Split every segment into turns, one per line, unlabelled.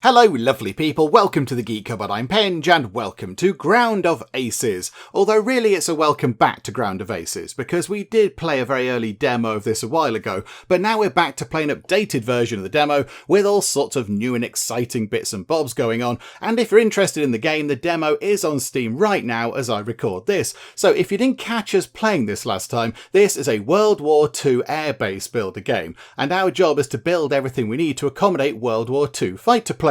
Hello lovely people, welcome to the Geek Cupboard, I'm Penge, and welcome to Ground of Aces. Although really it's a welcome back to Ground of Aces, because we did play a very early demo of this a while ago, but now we're back to play an updated version of the demo with all sorts of new and exciting bits and bobs going on, and if you're interested in the game, the demo is on Steam right now as I record this. So if you didn't catch us playing this last time, this is a World War II airbase builder game, and our job is to build everything we need to accommodate World War II fighter planes.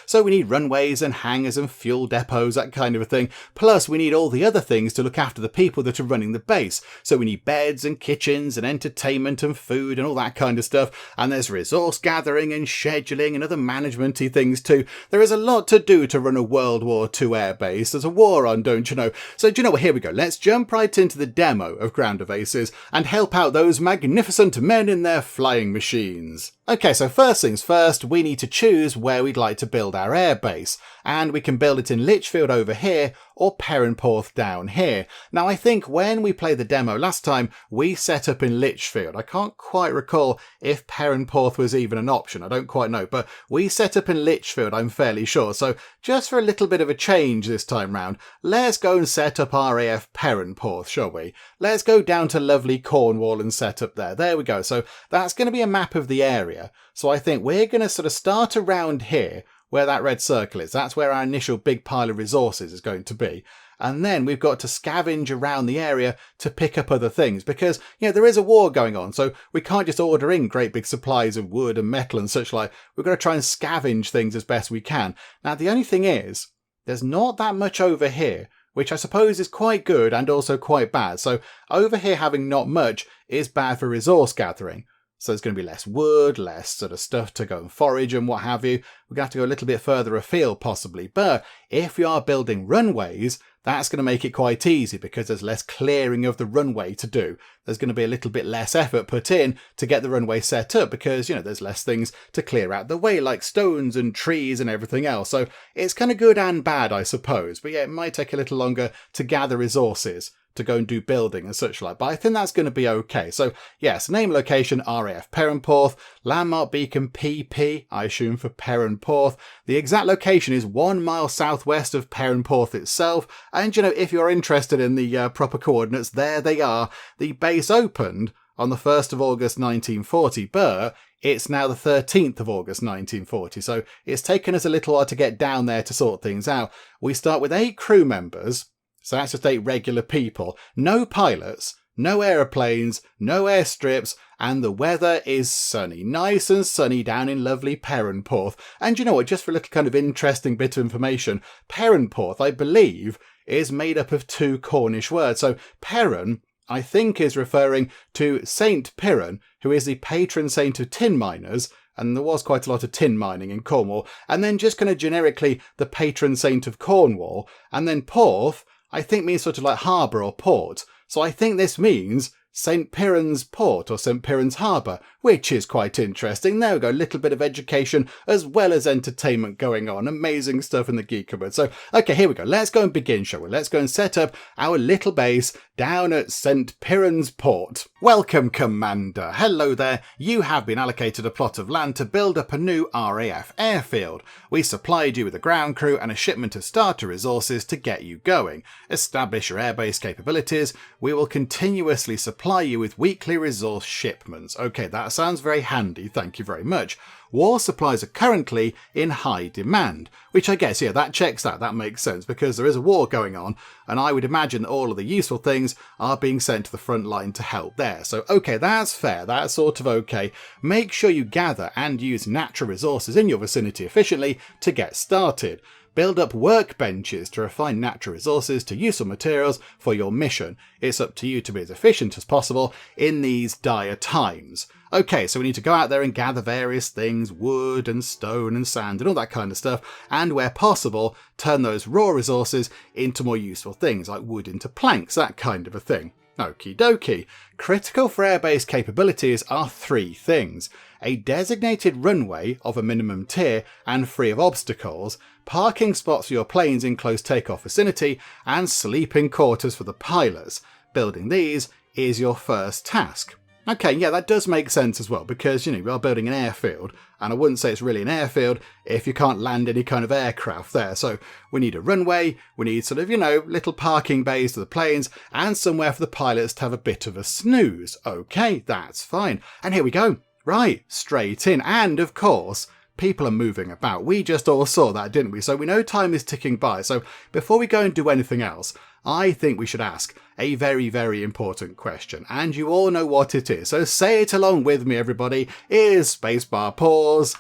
So we need runways and hangars and fuel depots, that kind of a thing. Plus we need all the other things to look after the people that are running the base. So we need beds and kitchens and entertainment and food and all that kind of stuff. And there's resource gathering and scheduling and other managementy things too. There is a lot to do to run a World War II airbase. There's a war on, don't you know? So do you know what? Here we go. Let's jump right into the demo of Ground of Aces and help out those magnificent men in their flying machines. Okay, so first things first, we need to choose where we'd like to build our airbase, and we can build it in Lichfield over here or Perranporth down here. Now I think when we played the demo last time, we set up in Lichfield. I can't quite recall if Perranporth was even an option, I don't quite know, but we set up in Lichfield, I'm fairly sure. So just for a little bit of a change this time round, let's go and set up RAF Perranporth, shall we? Let's go down to lovely Cornwall and set up there. There we go. So that's going to be a map of the area. So I think we're going to sort of start around here where that red circle is. That's where our initial big pile of resources is going to be. And then we've got to scavenge around the area to pick up other things because, you know, there is a war going on. So we can't just order in great big supplies of wood and metal and such like. We've got to try and scavenge things as best we can. Now, the only thing is, there's not that much over here, which I suppose is quite good and also quite bad. So over here having not much is bad for resource gathering. So there's going to be less wood, less sort of stuff to go and forage and what have you. We're going to have to go a little bit further afield possibly. But if we are building runways, that's going to make it quite easy because there's less clearing of the runway to do. There's going to be a little bit less effort put in to get the runway set up because, you know, there's less things to clear out the way like stones and trees and everything else. So it's kind of good and bad, I suppose. But yeah, it might take a little longer to gather resources to go and do building and such like, but I think that's going to be okay. So yes, name location RAF Perranporth, landmark beacon PP, I assume for Perranporth. The exact location is 1 mile southwest of Perranporth itself, and you know, if you're interested in the proper coordinates, there they are. The base opened on the 1st of August 1940, but it's now the 13th of August 1940, so it's taken us a little while to get down there to sort things out. We start with 8 crew members. So that's just 8 regular people, no pilots, no aeroplanes, no airstrips, and the weather is sunny. Nice and sunny down in lovely Perranporth. And you know what, just for a little kind of interesting bit of information, Perranporth, I believe, is made up of 2 Cornish words. So Perran, I think, is referring to Saint Piran, who is the patron saint of tin miners, and there was quite a lot of tin mining in Cornwall, and then just kind of generically the patron saint of Cornwall, and then Porth, I think means sort of like harbour or port. So I think this means St. Piran's Port or St. Piran's Harbour, which is quite interesting. There we go, a little bit of education as well as entertainment going on. Amazing stuff in the Geek Cupboard. So, okay, here we go. Let's go and begin, shall we? Let's go and set up our little base down at St. Piran's Port. Welcome, Commander. Hello there. You have been allocated a plot of land to build up a new RAF airfield. We supplied you with a ground crew and a shipment of starter resources to get you going. Establish your airbase capabilities. We will continuously supply you with weekly resource shipments. Okay, that sounds very handy, thank you very much. War supplies are currently in high demand, which I guess, yeah, that checks out, that makes sense, because there is a war going on, and I would imagine that all of the useful things are being sent to the front line to help there. So, okay, that's fair, that's sort of okay. Make sure you gather and use natural resources in your vicinity efficiently to get started. Build up workbenches to refine natural resources to useful materials for your mission. It's up to you to be as efficient as possible in these dire times. Okay, so we need to go out there and gather various things, wood and stone and sand and all that kind of stuff, and where possible, turn those raw resources into more useful things, like wood into planks, that kind of a thing. Okie dokie. Critical for airbase capabilities are 3 things. A designated runway of a minimum tier and free of obstacles, parking spots for your planes in close takeoff vicinity, and sleeping quarters for the pilots. Building these is your first task. Okay, yeah, that does make sense as well, because, we are building an airfield, and I wouldn't say it's really an airfield if you can't land any kind of aircraft there. So we need a runway, we need sort of, little parking bays for the planes, and somewhere for the pilots to have a bit of a snooze. Okay, that's fine. And here we go. Right, straight in. And of course, people are moving about. We just all saw that, didn't we? So we know time is ticking by. So before we go and do anything else, I think we should ask a very, very important question. And you all know what it is. So say it along with me, everybody. Is spacebar pause?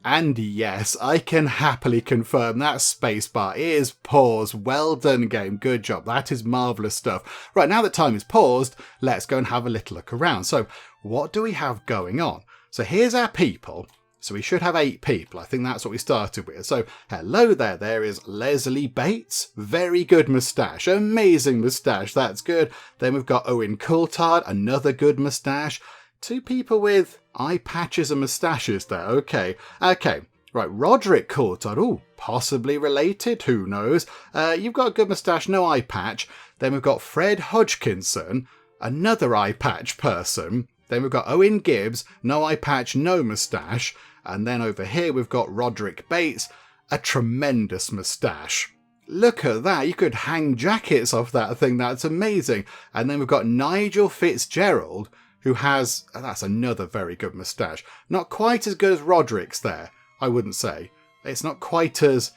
And yes, I can happily confirm that spacebar is pause. Well done, game. Good job. That is marvellous stuff. Right, now that time is paused, let's go and have a little look around. So what do we have going on? So here's our people. So we should have 8 people. I think that's what we started with. So hello there. There is Leslie Bates. Very good moustache. Amazing moustache. That's good. Then we've got Owen Coulthard. Another good moustache. 2 people with eye patches and moustaches there. Okay. Right. Roderick Coulthard. Oh, possibly related. Who knows? You've got a good moustache. No eye patch. Then we've got Fred Hodgkinson. Another eye patch person. Then we've got Owen Gibbs. No eye patch. No moustache. And then over here we've got Roderick Bates, a tremendous moustache. Look at that, you could hang jackets off that thing, that's amazing. And then we've got Nigel Fitzgerald, who has, that's another very good moustache. Not quite as good as Roderick's there, I wouldn't say. It's not quite as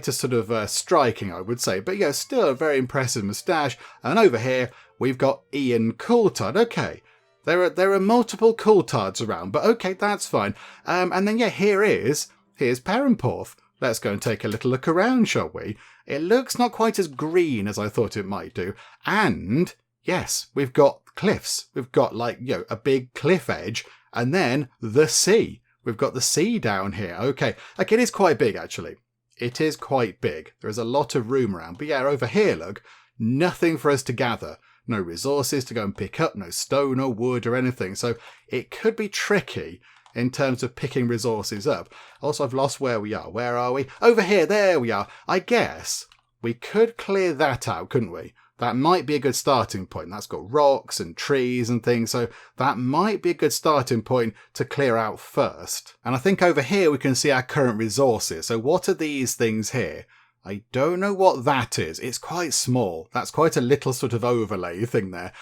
sort of striking, I would say. But yeah, still a very impressive moustache. And over here we've got Ian Coulthard, okay. There are multiple Coulthards around, but okay, that's fine. And then, yeah, here's Perranporth. Let's go and take a little look around, shall we? It looks not quite as green as I thought it might do. And, yes, we've got cliffs. We've got, a big cliff edge, and then the sea. We've got the sea down here. Okay, it is quite big, actually. It is quite big. There is a lot of room around. But yeah, over here, look, nothing for us to gather. No resources to go and pick up, no stone or wood or anything. So it could be tricky in terms of picking resources up. Also, I've lost where we are. Where are we? Over here, there we are. I guess we could clear that out, couldn't we? That might be a good starting point. That's got rocks and trees and things, so that might be a good starting point to clear out first. And I think over here we can see our current resources. So what are these things here? I don't know what that is. It's quite small. That's quite a little sort of overlay thing there.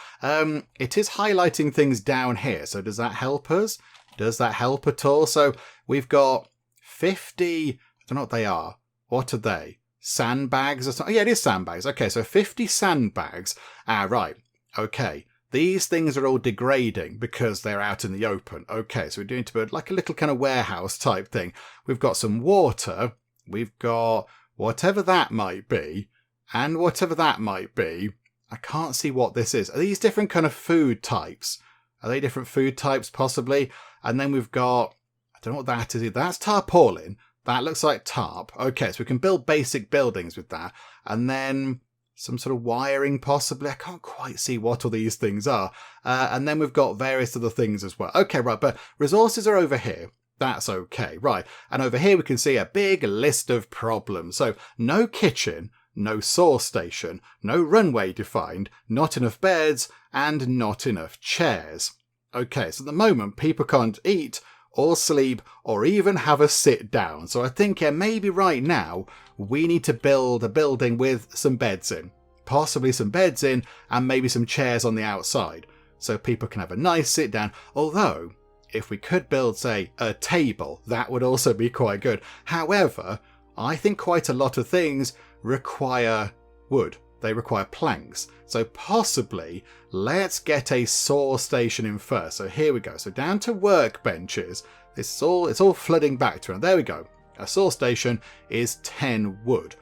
It is highlighting things down here. So does that help us? Does that help at all? So we've got 50, I don't know what they are. What are they? Sandbags or something? Yeah, it is sandbags. Okay, so 50 sandbags. Right. Okay. These things are all degrading because they're out in the open. Okay, so we're doing to build like a little kind of warehouse type thing. We've got some water. We've got whatever that might be, and whatever that might be. I can't see what this is. Are these different kind of food types? Are they different food types, possibly? And then we've got, I don't know what that is. That's tarpaulin. That looks like tarp. Okay, so we can build basic buildings with that. And then some sort of wiring, possibly. I can't quite see what all these things are. And then we've got various other things as well. Okay, right, but resources are over here. That's okay, right. And over here we can see a big list of problems. So no kitchen, no source station, no runway defined, not enough beds, and not enough chairs. Okay, so at the moment people can't eat or sleep or even have a sit down. So I think, yeah, maybe right now we need to build a building with some beds in. Possibly some beds in and maybe some chairs on the outside. So people can have a nice sit down. Although, if we could build, say, a table, that would also be quite good. However, I think quite a lot of things require wood. They require planks. So possibly, let's get a saw station in first. So here we go. So down to workbenches. It's all flooding back to it. There we go. A saw station is 10 wood.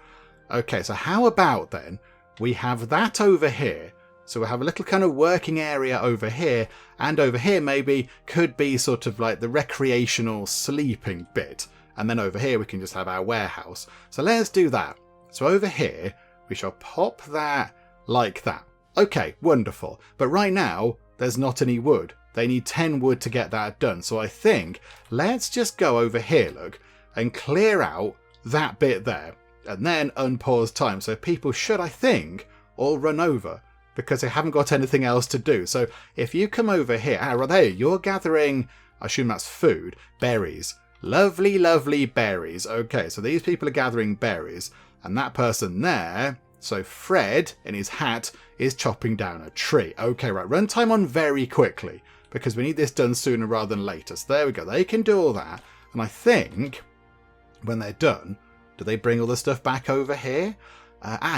Okay, so how about then we have that over here. So we have a little kind of working area over here, and over here maybe could be sort of like the recreational sleeping bit. And then over here we can just have our warehouse. So let's do that. So over here we shall pop that like that. Okay, wonderful. But right now there's not any wood. They need 10 wood to get that done. So I think let's just go over here, look, and clear out that bit there. And then unpause time. So people should, I think, all run over. because they haven't got anything else to do. So if you come over here, right there, you're gathering, I assume that's food, berries. Lovely, lovely berries. Okay, so these people are gathering berries, and that person there, so Fred in his hat, is chopping down a tree. Okay, right, runtime on very quickly, because we need this done sooner rather than later. So there we go, they can do all that, and I think when they're done, do they bring all the stuff back over here?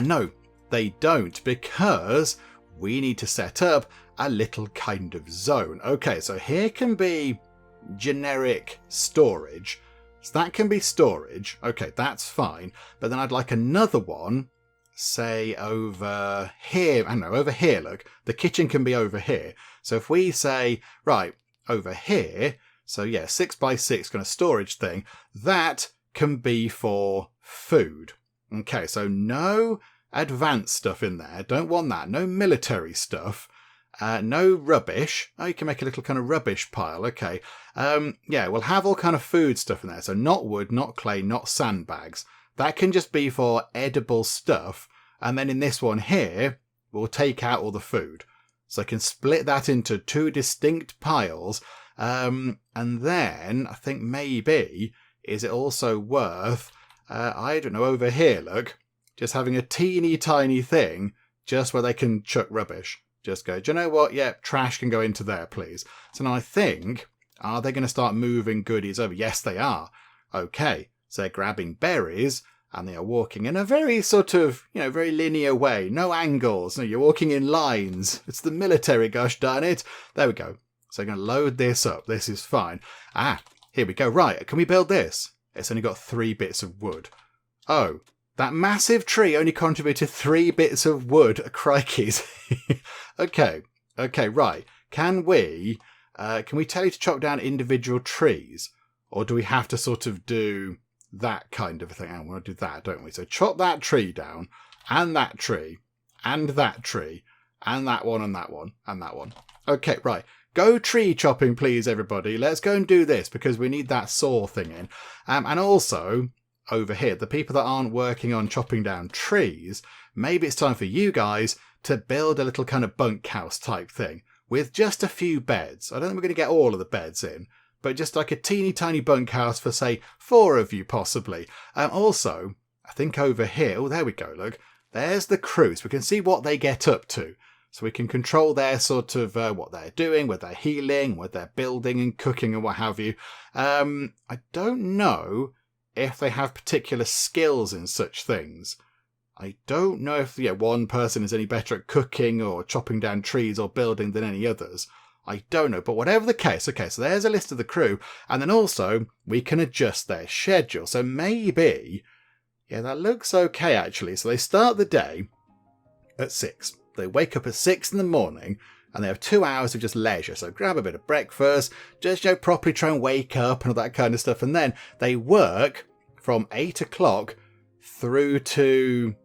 No, they don't, because we need to set up a little kind of zone. Okay, so here can be generic storage. So that can be storage. Okay, that's fine. But then I'd like another one, say over here. I know, over here, look. The kitchen can be over here. So if we say, right, over here, so yeah, 6x6 kind of storage thing, that can be for food. Okay, so no advanced stuff in there. Don't want that. No military stuff. No rubbish. Oh, you can make a little kind of rubbish pile. Okay. Yeah, we'll have all kind of food stuff in there. So not wood, not clay, not sandbags. That can just be for edible stuff. And then in this one here, we'll take out all the food. So I can split that into two distinct piles. And then I think maybe, is it also worth, I don't know, over here, look, just having a teeny tiny thing just where they can chuck rubbish. Just go, do you know what? Yeah, trash can go into there, please. So now I think, are they going to start moving goodies over? Yes, they are. Okay, so they're grabbing berries and they are walking in a very sort of, very linear way. No angles. No, you're walking in lines. It's the military, gosh darn it. There we go. So I'm going to load this up. This is fine. Here we go. Right, can we build this? It's only got 3 bits of wood. Oh, that massive tree only contributed 3 bits of wood. Crikeys. Okay, right. Can we tell you to chop down individual trees? Or do we have to sort of do that kind of thing? I want to do that, don't we? So chop that tree down, and that tree, and that tree, and that one, and that one, and that one. Okay, right. Go tree chopping, please, everybody. Let's go and do this, because we need that saw thing in. And also, over here, the people that aren't working on chopping down trees, maybe it's time for you guys to build a little kind of bunkhouse type thing with just a few beds. I don't think we're going to get all of the beds in, but just like a teeny tiny bunkhouse for, say, 4 of you possibly. Also, I think over here, oh, there we go, look, there's the crew, so we can see what they get up to. So we can control their sort of what they're doing, whether they're healing, whether they're building and cooking and what have you. I don't know if they have particular skills in such things. I don't know if one person is any better at cooking or chopping down trees or building than any others. I don't know, but whatever the case, okay, so there's a list of the crew, and then also we can adjust their schedule. So maybe, yeah, that looks okay actually. So they start the day at 6. They wake up at 6 in the morning, and they have 2 hours of just leisure. So grab a bit of breakfast, just properly try and wake up and all that kind of stuff, and then they work from 8 o'clock through to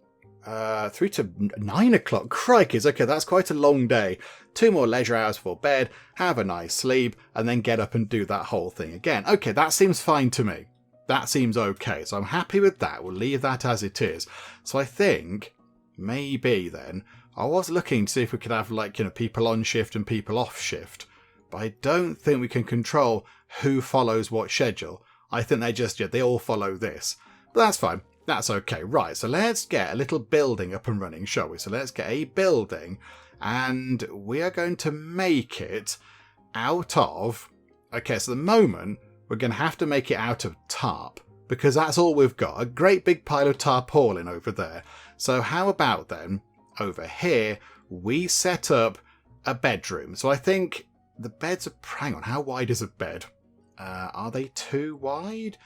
9 o'clock. Crikey's, okay, that's quite a long day. 2 more leisure hours before bed, have a nice sleep, and then get up and do that whole thing again. Okay, that seems fine to me. That seems okay, so I'm happy with that. We'll leave that as it is. So I think maybe then, I was looking to see if we could have people on shift and people off shift, but I don't think we can control who follows what schedule. I think they all follow this. But that's fine. That's okay. Right, so let's get a little building up and running, shall we? So let's get a building, and we are going to make it out of... Okay, so at the moment, we're going to have to make it out of tarp, because that's all we've got. A great big pile of tarpaulin over there. So how about then, over here, we set up a bedroom. So I think the beds are... Hang on, how wide is a bed? Are they too wide?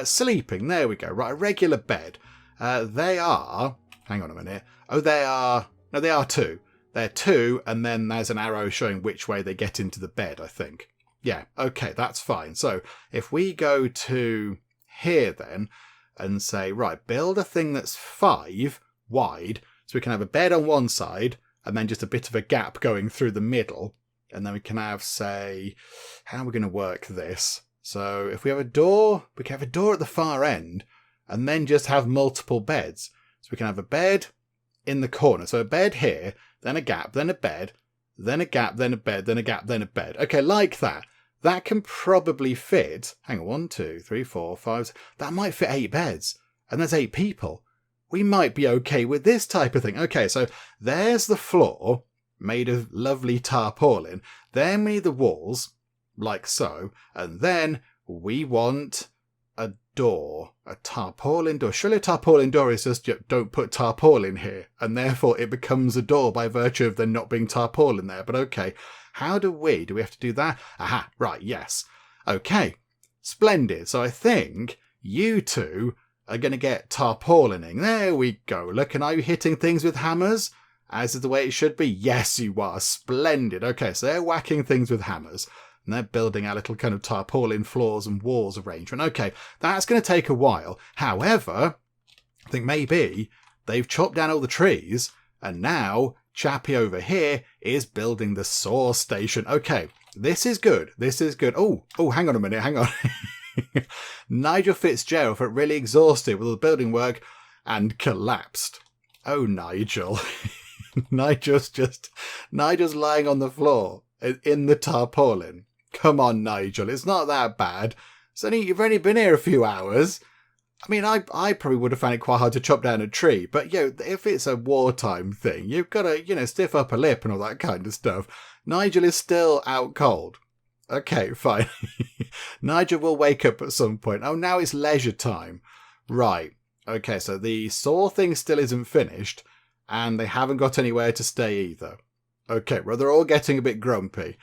Sleeping, there we go. Right, a regular bed. They are... Hang on a minute. Oh, they are... No, they are 2. They're 2, and then there's an arrow showing which way they get into the bed, I think. Yeah, okay, that's fine. So if we go to here then, and say, right, build a thing that's 5 wide, so we can have a bed on one side, and then just a bit of a gap going through the middle. And then we can have, say, how are we going to work this? So if we have a door, we can have a door at the far end, and then just have multiple beds. So we can have a bed, in the corner. So a bed here, then a gap, then a bed, then a gap, then a bed, then a gap, then a bed. Okay, like that. That can probably fit, hang on, 1, 2, 3, 4, 5, that might fit 8 beds. And there's 8 people. We might be okay with this type of thing. Okay, so there's the floor, made of lovely tarpaulin. Then we need the walls, like so. And then we want a door, a tarpaulin door. Surely a tarpaulin door is just, don't put tarpaulin here. And therefore it becomes a door by virtue of there not being tarpaulin there. But okay, how do we have to do that? Aha, right, yes. Okay, splendid. So I think you two are going to get tarpaulining. There we go. Look, and are you hitting things with hammers? As is the way it should be? Yes, you are. Splendid. Okay, so they're whacking things with hammers. And they're building our little kind of tarpaulin floors and walls arrangement. Okay, that's going to take a while. However, I think maybe they've chopped down all the trees, and now Chappie over here is building the saw station. Okay, this is good. This is good. Oh, hang on a minute. Hang on. Nigel Fitzgerald felt really exhausted with all the building work and collapsed. Oh, Nigel. Nigel's lying on the floor in the tarpaulin. Come on, Nigel. It's not that bad. You've only been here a few hours. I mean, I probably would have found it quite hard to chop down a tree, but if it's a wartime thing, you've got to, stiff upper lip and all that kind of stuff. Nigel is still out cold. Okay, fine. Nigel will wake up at some point. Oh, now it's leisure time. Right. Okay, so the saw thing still isn't finished, and they haven't got anywhere to stay either. Okay, well, they're all getting a bit grumpy.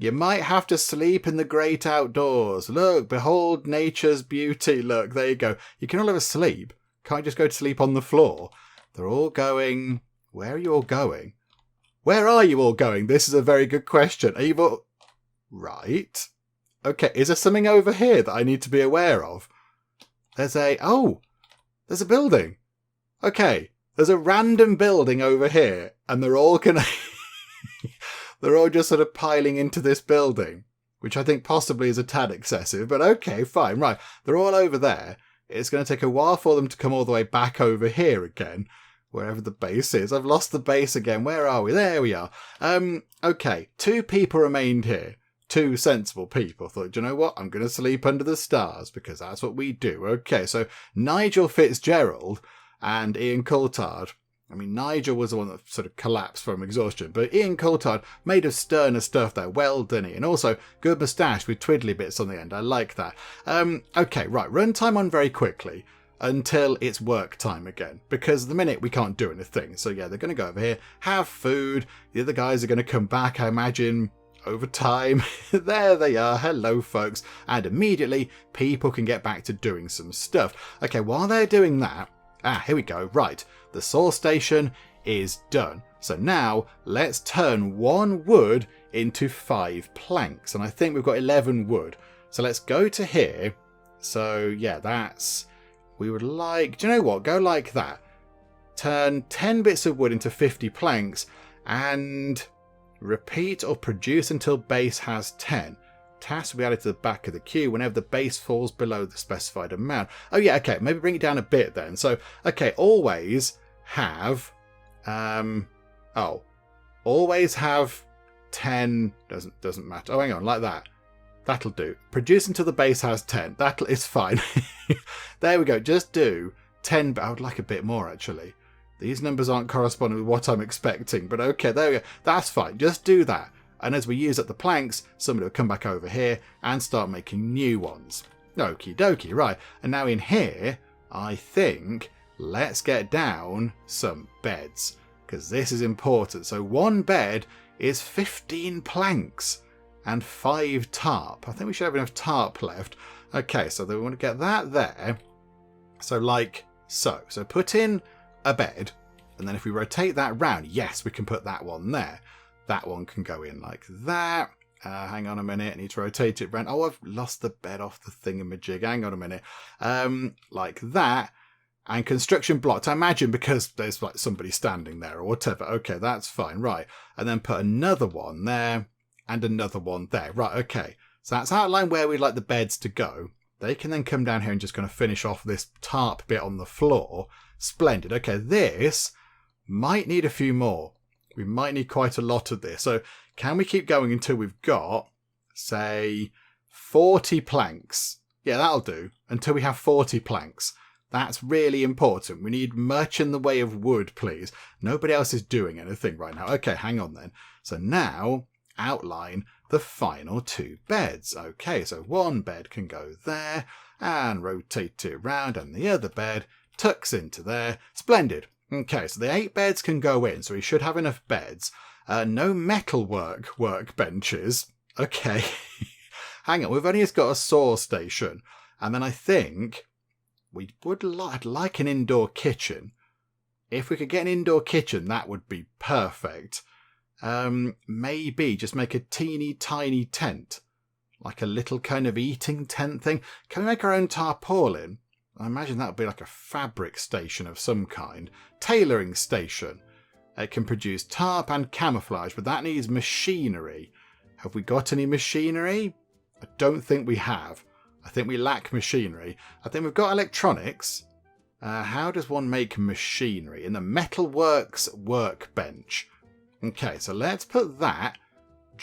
You might have to sleep in the great outdoors. Look, behold nature's beauty. Look, there you go. You can all have a sleep. Can't just go to sleep on the floor. They're all going... Where are you all going? Where are you all going? This is a very good question. Are you all... Right. Okay, is there something over here that I need to be aware of? There's a building. Okay, there's a random building over here, and they're all they're all just sort of piling into this building, which I think possibly is a tad excessive, but okay, fine, right. They're all over there. It's going to take a while for them to come all the way back over here again, wherever the base is. I've lost the base again. Where are we? There we are. Okay, 2 people remained here. 2 sensible people thought, you know what? I'm going to sleep under the stars because that's what we do. Okay, so Nigel Fitzgerald and Ian Coulthard. I mean, Nigel was the one that sort of collapsed from exhaustion, but Ian Coulthard made of sterner stuff there. Well done, Ian. Also, good moustache with twiddly bits on the end. I like that. Okay, right. Run time on very quickly until it's work time again, because at the minute we can't do anything. So yeah, they're going to go over here, have food. The other guys are going to come back, I imagine, over time. There they are. Hello, folks. And immediately people can get back to doing some stuff. Okay, while they're doing that, here we go. Right. The saw station is done. So now let's turn 1 wood into 5 planks. And I think we've got 11 wood. So let's go to here. So yeah, we would like, do you know what? Go like that. Turn 10 bits of wood into 50 planks and repeat or produce until base has 10. Tasks will be added to the back of the queue whenever the base falls below the specified amount. Oh yeah, okay, maybe bring it down a bit then. So, okay, always have, always have 10, doesn't matter. Oh, hang on, like that. That'll do. Produce until the base has 10. It's fine. There we go, just do 10, but I would like a bit more actually. These numbers aren't corresponding with what I'm expecting, but okay, there we go. That's fine, just do that. And as we use up the planks, somebody will come back over here and start making new ones. Okie dokie, right. And now in here, I think, let's get down some beds, because this is important. So 1 bed is 15 planks and 5 tarp. I think we should have enough tarp left. Okay, so we want to get that there. So like so. So put in a bed, and then if we rotate that round, yes, we can put that one there. That one can go in like that. Hang on a minute, I need to rotate it round. Oh, I've lost the bed off the thingamajig. Hang on a minute. Like that. And construction blocks, I imagine, because there's like somebody standing there or whatever. Okay, that's fine, right. And then put another one there and another one there. Right, okay. So that's outlined where we'd like the beds to go. They can then come down here and just kind of finish off this tarp bit on the floor. Splendid. Okay, this might need a few more. We might need quite a lot of this. So can we keep going until we've got, say, 40 planks? Yeah, that'll do. Until we have 40 planks. That's really important. We need much in the way of wood, please. Nobody else is doing anything right now. Okay, hang on then. So now, outline the final 2 beds. Okay, so one bed can go there and rotate it around, and the other bed tucks into there. Splendid. Okay, so the 8 beds can go in, so we should have enough beds. No metalwork workbenches. Okay. Hang on, we've only just got a saw station. And then I think I'd like an indoor kitchen. If we could get an indoor kitchen, that would be perfect. Maybe just make a teeny tiny tent. Like a little kind of eating tent thing. Can we make our own tarpaulin? I imagine that would be like a fabric station of some kind. Tailoring station. It can produce tarp and camouflage, but that needs machinery. Have we got any machinery? I don't think we have. I think we lack machinery. I think we've got electronics. How does one make machinery? In the metalworks workbench. Okay, so let's put that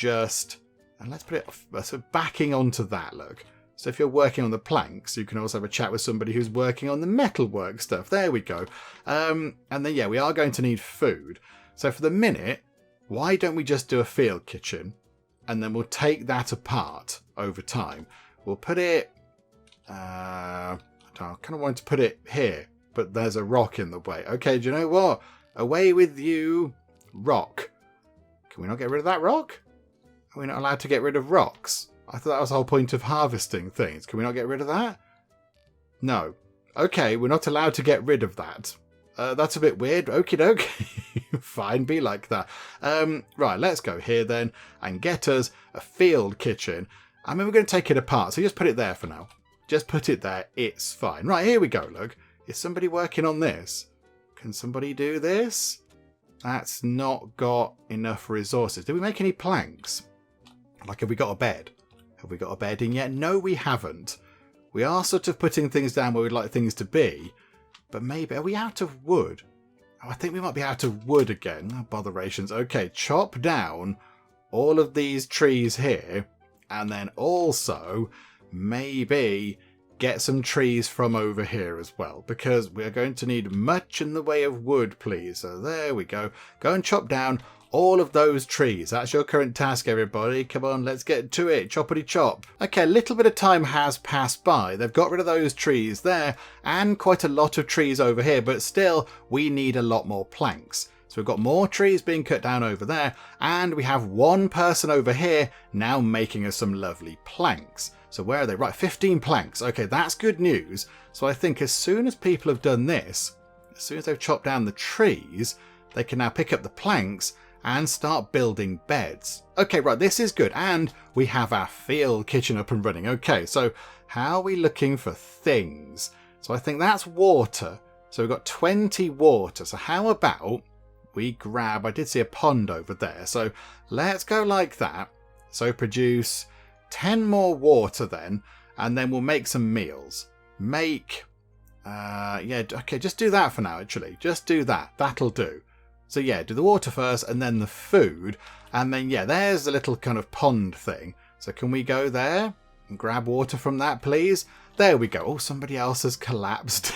and let's put it so backing onto that, look. So if you're working on the planks, you can also have a chat with somebody who's working on the metalwork stuff. There we go. And then, yeah, we are going to need food. So for the minute, why don't we just do a field kitchen? And then we'll take that apart over time. We'll put it... I kind of want to put it here, but there's a rock in the way. Okay, do you know what? Away with you, rock. Can we not get rid of that rock? Are we not allowed to get rid of rocks? I thought that was the whole point of harvesting things. Can we not get rid of that? No. Okay, we're not allowed to get rid of that. That's a bit weird. Okie doke. Fine, be like that. Right, let's go here then and get us a field kitchen. I mean, we're going to take it apart, so just put it there for now. Just put it there. It's fine. Right, here we go, look. Is somebody working on this? Can somebody do this? That's not got enough resources. Did we make any planks? Like, have we got a bed? Have we got a bed in yet? No, we haven't. We are sort of putting things down where we'd like things to be. But maybe, are we out of wood? Oh, I think we might be out of wood again. Oh, botherations. Okay, chop down all of these trees here. And then also, maybe get some trees from over here as well. Because we are going to need much in the way of wood, please. So there we go. Go and chop down all of those trees. That's your current task, everybody. Come on, let's get to it. Choppity chop. Okay, a little bit of time has passed by. They've got rid of those trees there and quite a lot of trees over here, but still we need a lot more planks. So we've got more trees being cut down over there, and we have one person over here now making us some lovely planks. So where are they? Right, 15 planks. Okay, that's good news. So I think as soon as people have done this, as soon as they've chopped down the trees, they can now pick up the planks and start building beds. Okay, right, this is good. And we have our field kitchen up and running. Okay, so how are we looking for things? So I think that's water. So we've got 20 water. So how about we grab, I did see a pond over there. So let's go like that. So produce 10 more water then, and then we'll make some meals. Yeah, okay, just do that for now, actually. Just do that. That'll do. So yeah, do the water first and then the food. And then, yeah, there's the little kind of pond thing. So can we go there and grab water from that, please? There we go. Oh, somebody else has collapsed.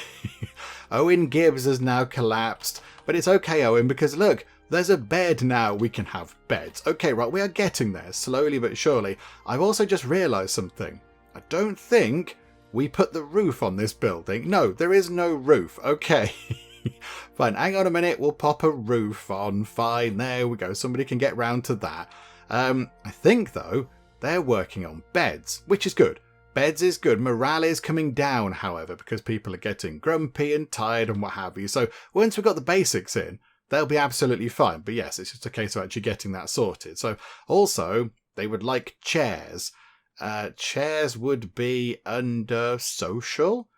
Owen Gibbs has now collapsed. But it's okay, Owen, because look, there's a bed now. We can have beds. Okay, right, we are getting there, slowly but surely. I've also just realised something. I don't think we put the roof on this building. No, there is no roof. Okay. Fine, hang on a minute, we'll pop a roof on. Fine, there we go. Somebody can get round to that. I think, though, they're working on beds, which is good. Beds is good. Morale is coming down, however, because people are getting grumpy and tired and what have you. So once we've got the basics in, they'll be absolutely fine. But yes, it's just a case of actually getting that sorted. So also, they would like chairs. Chairs would be under social.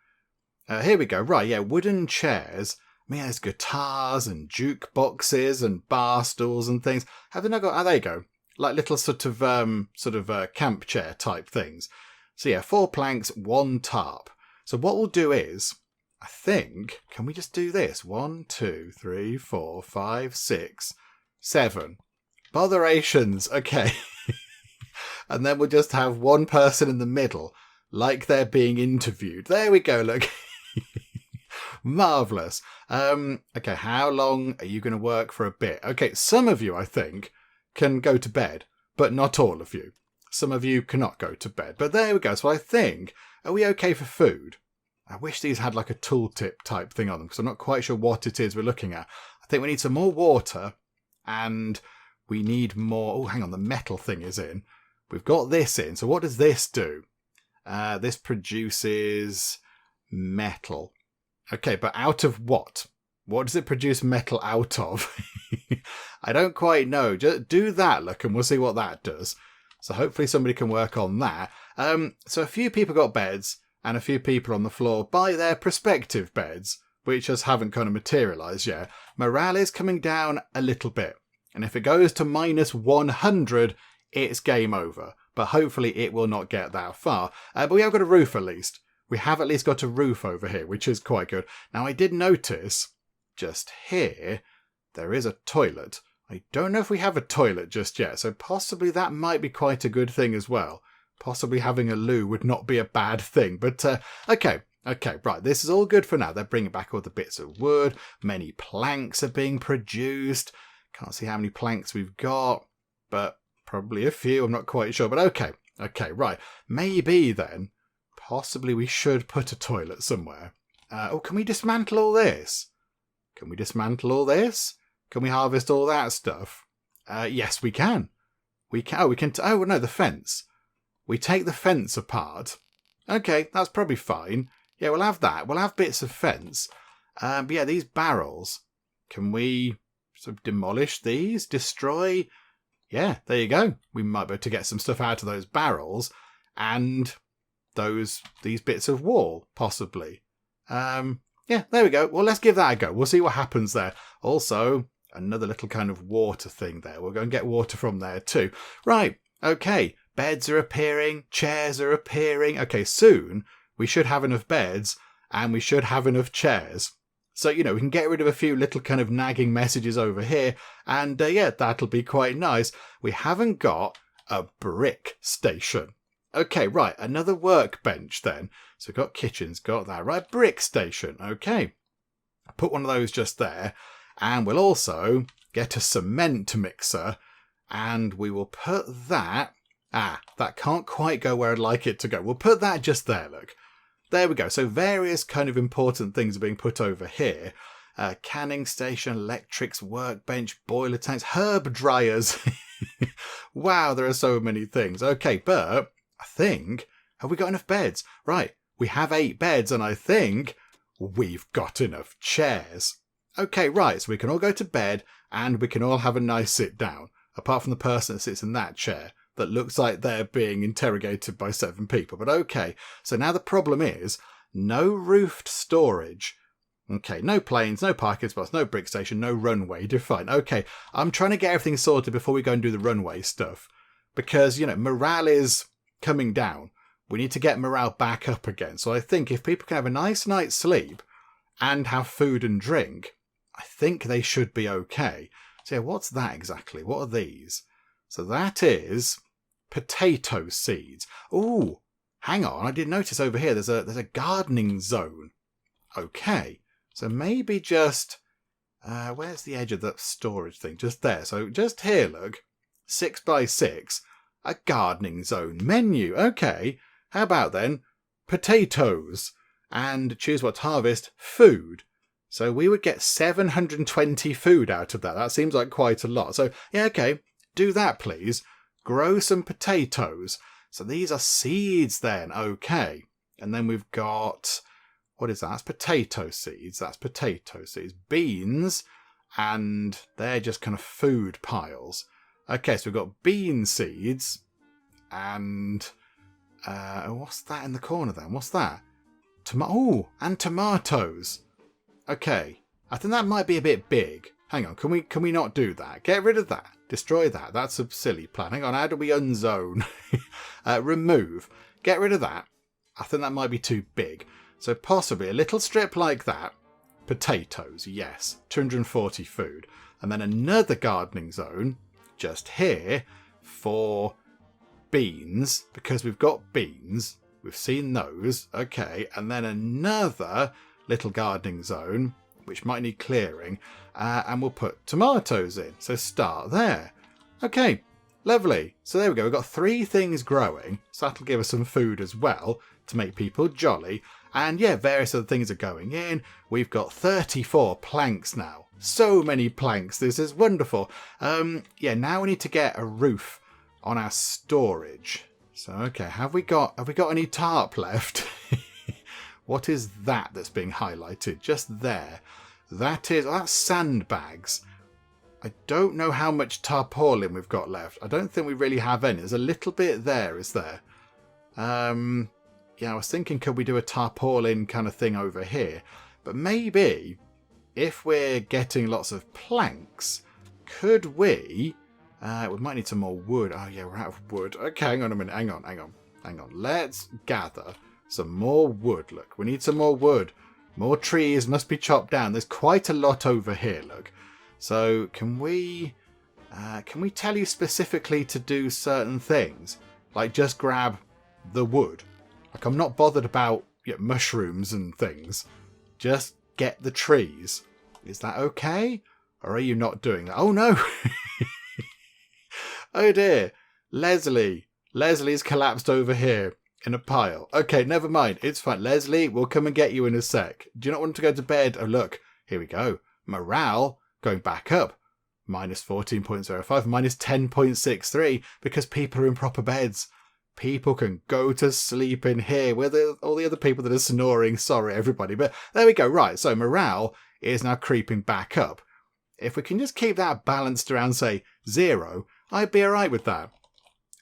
Here we go. Right, yeah, wooden chairs. I mean, there's guitars and jukeboxes and bar stools and things. Have they not got? Oh, there you go. Like little sort of camp chair type things. So yeah, 4 planks, 1 tarp. So what we'll do is, I think, can we just do this? 1, 2, 3, 4, 5, 6, 7. Botherations. Okay. And then we'll just have one person in the middle, like they're being interviewed. There we go, look. Marvellous. Okay, how long are you going to work for a bit? Okay, some of you, I think, can go to bed, but not all of you. Some of you cannot go to bed, but there we go. So I think, are we okay for food? I wish these had like a tooltip type thing on them, because I'm not quite sure what it is we're looking at. I think we need some more water, and we need more... Oh, hang on, the metal thing is in. We've got this in, so what does this do? This produces metal. Okay, but out of what? What does it produce metal out of? I don't quite know. Just do that, look, and we'll see what that does. So hopefully somebody can work on that. So a few people got beds, and a few people on the floor by their prospective beds, which just haven't kind of materialised yet. Morale is coming down a little bit. And if it goes to minus 100, it's game over. But hopefully it will not get that far. But we have got a roof at least. We have at least got a roof over here, which is quite good. Now I did notice, just here, there is a toilet. I don't know if we have a toilet just yet, so possibly that might be quite a good thing as well. Possibly having a loo would not be a bad thing. But, okay, right, this is all good for now. They're bringing back all the bits of wood. Many planks are being produced. Can't see how many planks we've got, but probably a few. I'm not quite sure, but okay, right. Maybe then, possibly we should put a toilet somewhere. Oh, can we dismantle all this? Can we dismantle all this? Can we harvest all that stuff? Yes, we can. We can. Oh, we can. Oh, no, the fence. We take the fence apart. Okay, that's probably fine. Yeah, we'll have that. We'll have bits of fence. But yeah, these barrels. Can we sort of demolish these? Destroy? Yeah, there you go. We might be able to get some stuff out of those barrels. And these bits of wall, possibly. Yeah, there we go. Well, let's give that a go. We'll see what happens there. Also, another little kind of water thing there. We'll go and get water from there too. Right, okay. Beds are appearing. Chairs are appearing. Okay, soon we should have enough beds and we should have enough chairs. So, you know, we can get rid of a few little kind of nagging messages over here. And yeah, that'll be quite nice. We haven't got a brick station. Okay, right, another workbench then. So we've got kitchens, got that. Right, brick station, okay. Put one of those just there. And we'll also get a cement mixer. And we will put that... that can't quite go where I'd like it to go. We'll put that just there, look. There we go. So various kind of important things are being put over here. Canning station, electrics, workbench, boiler tanks, herb dryers. Wow, there are so many things. Okay, but... I think, have we got enough beds? Right, we have 8 beds and I think we've got enough chairs. Okay, right, so we can all go to bed and we can all have a nice sit down, apart from the person that sits in that chair that looks like they're being interrogated by 7 people. But okay, so now the problem is no roofed storage. Okay, no planes, no parking spots, no brick station, no runway. Fine. Okay, I'm trying to get everything sorted before we go and do the runway stuff. Because, you know, morale is... coming down. We need to get morale back up again. So I think if people can have a nice night's sleep and have food and drink, I think they should be okay. So yeah, what's that exactly? What are these? So that is potato seeds. Ooh, hang on. I did notice over here there's a gardening zone. Okay. So maybe just where's the edge of that storage thing? Just there. So just here, look. 6 by 6. A gardening zone menu. Okay. How about then potatoes? And choose what to harvest. Food. So we would get 720 food out of that. That seems like quite a lot. So yeah, okay. Do that, please. Grow some potatoes. So these are seeds then. Okay. And then we've got... what is that? That's potato seeds. That's potato seeds. Beans. And they're just kind of food piles. Okay, so we've got bean seeds and what's that in the corner then? What's that? And tomatoes. Okay, I think that might be a bit big. Hang on, can we not do that? Get rid of that. Destroy that. That's a silly plan. Hang on, how do we unzone? Remove. Get rid of that. I think that might be too big. So possibly a little strip like that. Potatoes, yes. 240 food. And then another gardening zone just here for beans, because we've got beans. We've seen those. Okay, and then another little gardening zone, which might need clearing, and we'll put tomatoes in. So start there. Okay, lovely. So there we go. We've got 3 things growing, so that'll give us some food as well to make people jolly. And yeah, various other things are going in. We've got 34 planks now. So many planks. This is wonderful. Yeah, now we need to get a roof on our storage. So okay, have we got any tarp left? What is that that's being highlighted just there? That's sandbags. I don't know how much tarpaulin we've got left. I don't think we really have any. There's a little bit there, is there? Yeah, I was thinking, could we do a tarpaulin kind of thing over here? But maybe if we're getting lots of planks, could we might need some more wood. Oh yeah, we're out of wood. Okay, hang on a minute. Hang on. Let's gather some more wood. Look, we need some more wood. More trees must be chopped down. There's quite a lot over here, look. So can we tell you specifically to do certain things? Like just grab the wood. Like I'm not bothered about mushrooms and things. Just get the trees. Is that okay? Or are you not doing that? Oh no! Oh dear. Leslie's collapsed over here in a pile. Okay, never mind. It's fine. Leslie, we'll come and get you in a sec. Do you not want to go to bed? Oh look, here we go. Morale going back up. Minus 14.05, minus 10.63 because people are in proper beds. People can go to sleep in here with all the other people that are snoring. Sorry, everybody. But there we go. Right, so morale is now creeping back up. If we can just keep that balanced around, say, 0, I'd be all right with that.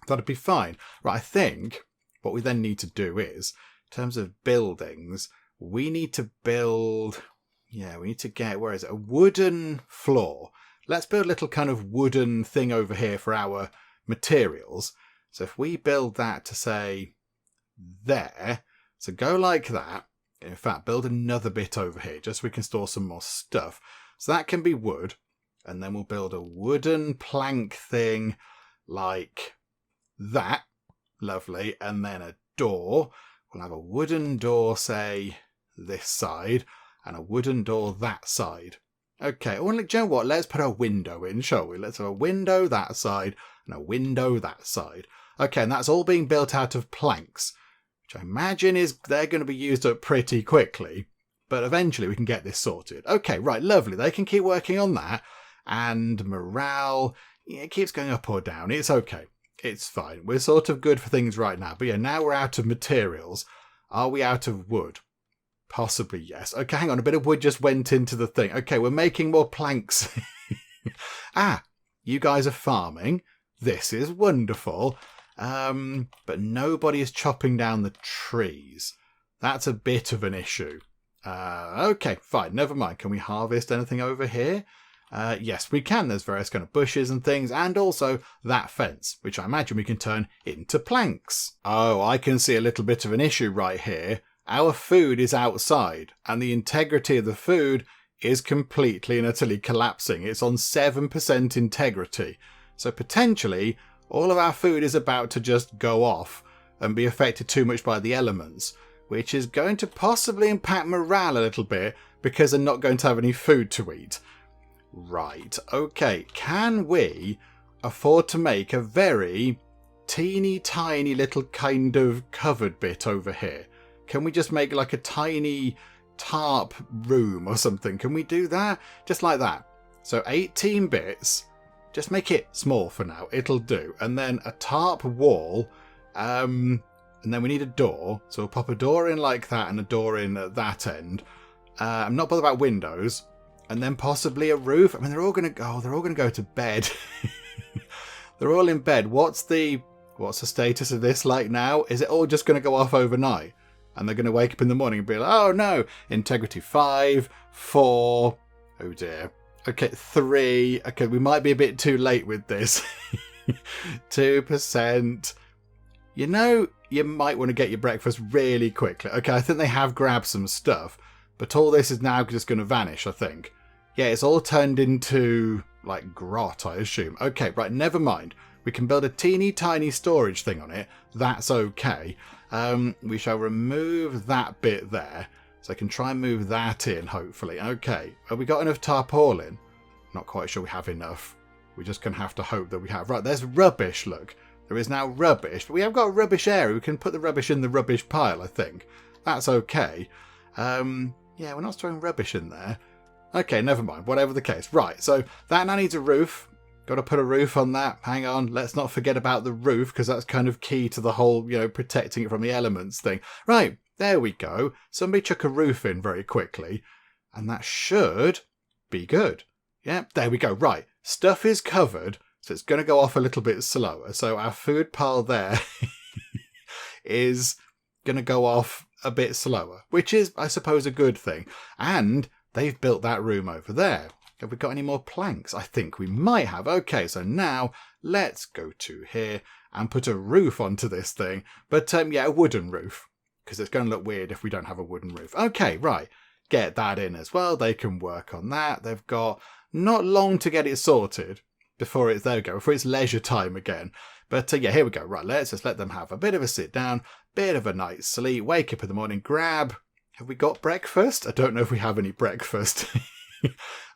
That'd be fine. Right, I think what we then need to do is, in terms of buildings, we need to build... Yeah, we need to get, where is it? A wooden floor. Let's build a little kind of wooden thing over here for our materials. So if we build that to say there, so go like that. In fact, build another bit over here just so we can store some more stuff. So that can be wood. And then we'll build a wooden plank thing like that. Lovely. And then a door. We'll have a wooden door, say, this side. And a wooden door that side. Okay, well, do you know what? Let's put a window in, shall we? Let's have a window that side and a window that side. Okay, and that's all being built out of planks, which I imagine they're going to be used up pretty quickly. But eventually we can get this sorted. Okay, right, lovely. They can keep working on that. And morale, it keeps going up or down. It's okay. It's fine. We're sort of good for things right now. But yeah, now we're out of materials. Are we out of wood? Possibly, yes. Okay, hang on. A bit of wood just went into the thing. Okay, we're making more planks. You guys are farming. This is wonderful. But nobody is chopping down the trees. That's a bit of an issue. Okay, fine. Never mind. Can we harvest anything over here? Yes, we can. There's various kind of bushes and things. And also that fence, which I imagine we can turn into planks. Oh, I can see a little bit of an issue right here. Our food is outside, and the integrity of the food is completely and utterly collapsing. It's on 7% integrity. So potentially, all of our food is about to just go off and be affected too much by the elements, which is going to possibly impact morale a little bit because they're not going to have any food to eat. Right, okay. Can we afford to make a very teeny tiny little kind of covered bit over here? Can we just make like a tiny tarp room or something? Can we do that? Just like that. So 18 bits. Just make it small for now. It'll do. And then a tarp wall. And then we need a door. So we'll pop a door in like that and a door in at that end. I'm not bothered about windows. And then possibly a roof. I mean, they're all going to go to bed. They're all in bed. What's the status of this like now? Is it all just going to go off overnight? And they're going to wake up in the morning and be like, oh no, integrity 5, 4, oh dear. Okay, 3. Okay, we might be a bit too late with this. 2%. You know, you might want to get your breakfast really quickly. Okay, I think they have grabbed some stuff, but all this is now just going to vanish, I think. Yeah, it's all turned into, like, grot, I assume. Okay, right, never mind. We can build a teeny tiny storage thing on it. That's okay. We shall remove that bit there. So I can try and move that in, hopefully. Okay, have we got enough tarpaulin? Not quite sure we have enough. We're just going to have to hope that we have. Right, there's rubbish, look. There is now rubbish, but we have got a rubbish area. We can put the rubbish in the rubbish pile, I think. That's okay. Yeah, we're not throwing rubbish in there. Okay, never mind. Whatever the case. Right, so that now needs a roof. Got to put a roof on that. Hang on. Let's not forget about the roof, because that's kind of key to the whole, protecting it from the elements thing. Right, there we go. Somebody chuck a roof in very quickly, and that should be good. Yeah, there we go. Right, stuff is covered, so it's going to go off a little bit slower. So our food pile there is going to go off a bit slower, which is, I suppose, a good thing. And they've built that room over there. Have we got any more planks? I think we might have. Okay, so now let's go to here and put a roof onto this thing. But yeah, a wooden roof, because it's going to look weird if we don't have a wooden roof. Okay, right. Get that in as well. They can work on that. They've got not long to get it sorted before it's, there we go, before it's leisure time again. But yeah, here we go. Right, let's just let them have a bit of a sit down, bit of a night's sleep, wake up in the morning, grab. Have we got breakfast? I don't know if we have any breakfast.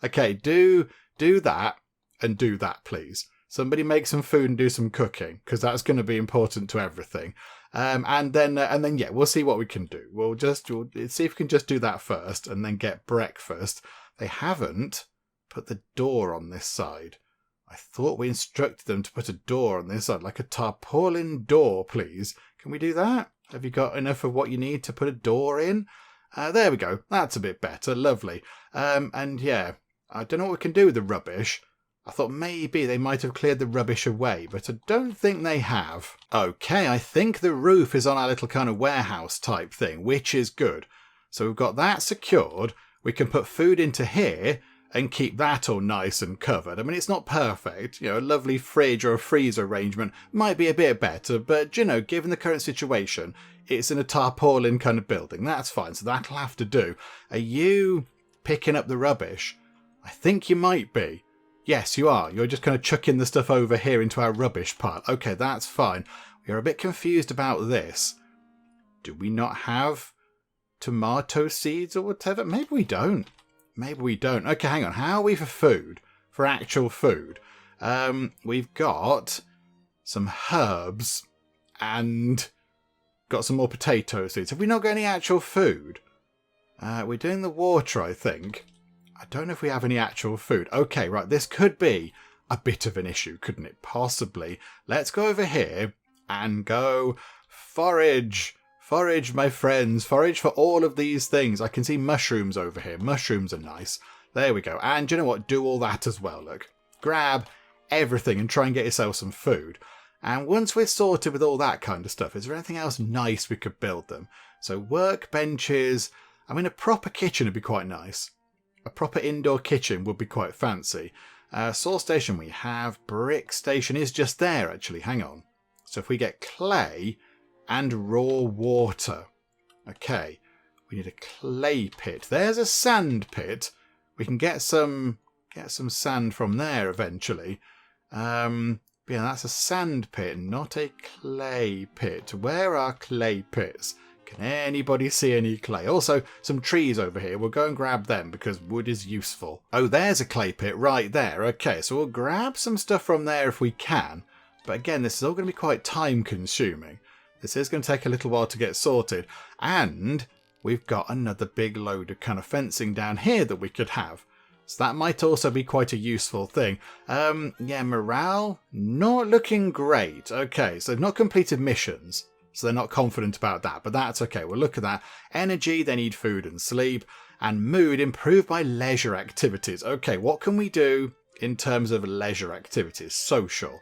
Okay, do that and do that, please. Somebody make some food and do some cooking, because that's going to be important to everything. And then yeah, we'll see what we can do. We'll see if we can just do that first and then get breakfast. They haven't put the door on this side. I thought we instructed them to put a door on this side, like a tarpaulin door, please. Can we do that? Have you got enough of what you need to put a door in? There we go. That's a bit better. Lovely. And yeah, I don't know what we can do with the rubbish. I thought maybe they might have cleared the rubbish away, but I don't think they have. Okay, I think the roof is on our little kind of warehouse type thing, which is good. So we've got that secured. We can put food into here and keep that all nice and covered. I mean, it's not perfect. A lovely fridge or a freezer arrangement might be a bit better, but, given the current situation, it's in a tarpaulin kind of building. That's fine, so that'll have to do. Are you picking up the rubbish? I think you might be. Yes, you are. You're just kind of chucking the stuff over here into our rubbish pile. Okay, that's fine. We're a bit confused about this. Do we not have tomato seeds or whatever? Maybe we don't. Maybe we don't. Okay, hang on. How are we for food? For actual food? We've got some herbs and got some more potato seeds. Have we not got any actual food? We're doing the water, I think. I don't know if we have any actual food. Okay, right. This could be a bit of an issue, couldn't it? Possibly. Let's go over here and go forage. Forage, my friends. Forage for all of these things. I can see mushrooms over here. Mushrooms are nice. There we go. And you know what? Do all that as well, look. Grab everything and try and get yourself some food. And once we're sorted with all that kind of stuff, is there anything else nice we could build them? So workbenches. I mean, a proper kitchen would be quite nice. A proper indoor kitchen would be quite fancy. Saw station we have. Brick station is just there, actually. Hang on. So if we get clay and raw water. Okay. We need a clay pit. There's a sand pit. We can get some sand from there eventually. Yeah, that's a sand pit, not a clay pit. Where are clay pits? Can anybody see any clay? Also, some trees over here. We'll go and grab them because wood is useful. Oh, there's a clay pit right there. Okay, so we'll grab some stuff from there if we can. But again, this is all going to be quite time consuming. This is going to take a little while to get sorted. And we've got another big load of kind of fencing down here that we could have. So that might also be quite a useful thing. Yeah, morale, not looking great. Okay, so they've not completed missions. So they're not confident about that, but that's okay. We'll look at that. Energy, they need food and sleep. And mood, improved by leisure activities. Okay, what can we do in terms of leisure activities? Social.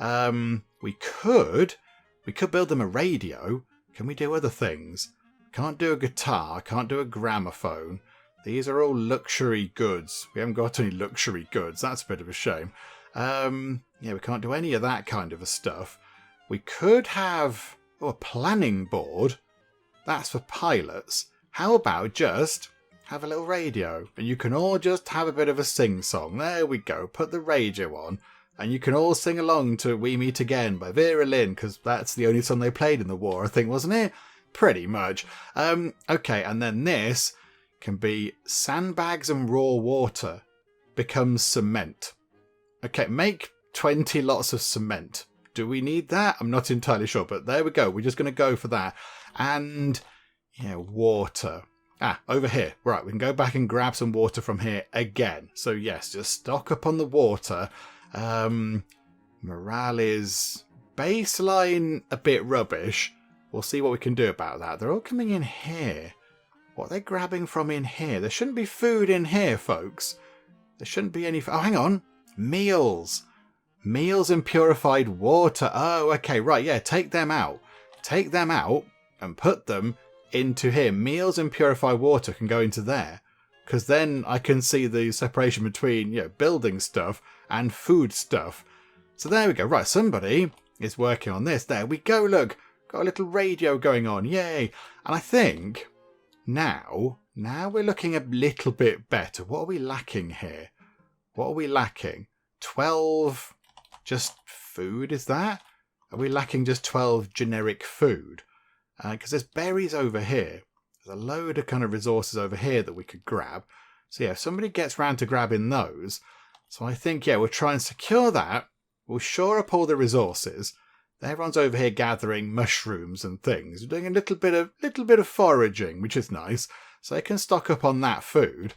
We could build them a radio. Can we do other things? Can't do a guitar, can't do a gramophone. These are all luxury goods. We haven't got any luxury goods. That's a bit of a shame. Yeah, we can't do any of that kind of stuff. We could have Oh, a planning board? That's for pilots. How about just have a little radio and you can all just have a bit of a sing-song. There we go. Put the radio on and you can all sing along to We Meet Again by Vera Lynn, because that's the only song they played in the war, I think, wasn't it? Pretty much. Okay, and then this can be sandbags and raw water becomes cement. Okay, make 20 lots of cement. Do we need that? I'm not entirely sure, but there we go. We're just going to go for that. And, yeah, water. Over here. Right, we can go back and grab some water from here again. So, yes, just stock up on the water. Morale is baseline a bit rubbish. We'll see what we can do about that. They're all coming in here. What are they grabbing from in here? There shouldn't be food in here, folks. There shouldn't be any... Oh, hang on. Meals. Meals and purified water. Oh, okay, right, yeah, take them out. Take them out and put them into here. Meals and purified water can go into there. Because then I can see the separation between, you know, building stuff and food stuff. So there we go. Right, somebody is working on this. There we go, look. Got a little radio going on. Yay. And I think now we're looking a little bit better. What are we lacking here? What are we lacking? 12 just food, is that? Are we lacking just 12 generic food? Because there's berries over here. There's a load of kind of resources over here that we could grab. So yeah, if somebody gets round to grabbing those. So I think, yeah, we'll try and secure that. We'll shore up all the resources. Everyone's over here gathering mushrooms and things. We're doing a little bit of foraging, which is nice. So they can stock up on that food.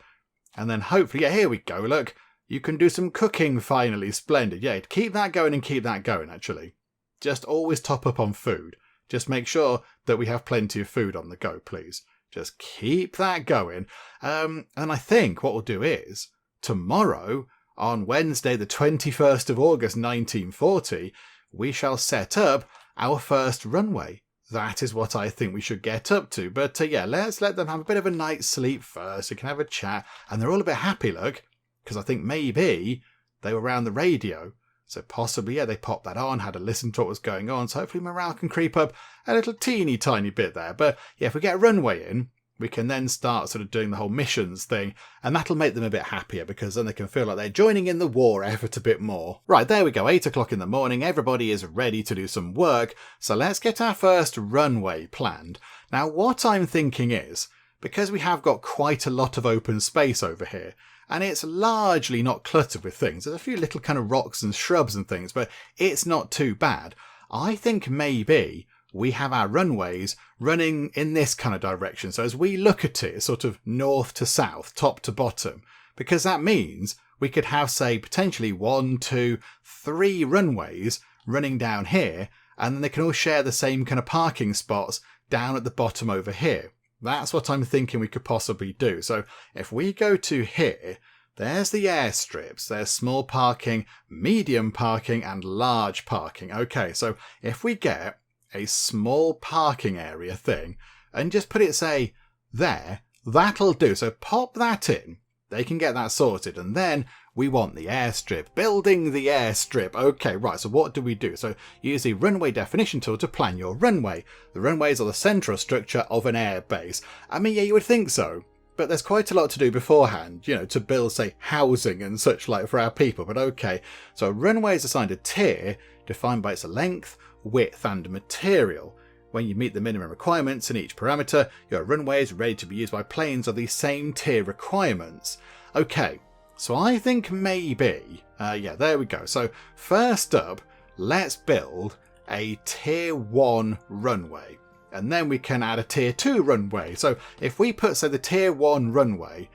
And then hopefully, yeah, here we go, look. You can do some cooking finally. Splendid. Yeah, keep that going and keep that going, actually. Just always top up on food. Just make sure that we have plenty of food on the go, please. Just keep that going. And I think what we'll do is, tomorrow, on Wednesday, the 21st of August, 1940, we shall set up our first runway. That is what I think we should get up to. But yeah, let's let them have a bit of a night's sleep first. We can have a chat. And they're all a bit happy, look. Because I think maybe they were around the radio. So possibly, yeah, they popped that on, had a listen to what was going on. So hopefully morale can creep up a little teeny tiny bit there. But yeah, if we get a runway in, we can then start sort of doing the whole missions thing. And that'll make them a bit happier because then they can feel like they're joining in the war effort a bit more. Right, there we go. 8 o'clock in the morning. Everybody is ready to do some work. So let's get our first runway planned. Now, what I'm thinking is, because we have got quite a lot of open space over here, and it's largely not cluttered with things. There's a few little kind of rocks and shrubs and things, but it's not too bad. I think maybe we have our runways running in this kind of direction. So as we look at it, sort of north to south, top to bottom, because that means we could have, say, potentially 1, 2, 3 runways running down here, and then they can all share the same kind of parking spots down at the bottom over here. That's what I'm thinking we could possibly do. So if we go to here, there's the airstrips. There's small parking, medium parking, and large parking. Okay, so if we get a small parking area thing and just put it, say, there, that'll do. So pop that in. They can get that sorted. And then we want the airstrip. Building the airstrip. Okay, right, so what do we do? So use the runway definition tool to plan your runway. The runways are the central structure of an airbase. I mean, yeah, you would think so. But there's quite a lot to do beforehand, you know, to build, say, housing and such like for our people. But okay, so a runway is assigned a tier defined by its length, width, and material. When you meet the minimum requirements in each parameter, your runway is ready to be used by planes of the same tier requirements. Okay, so I think maybe, yeah, there we go. So first up, let's build a tier 1 runway. And then we can add a tier 2 runway. So if we put, say, the tier 1 runway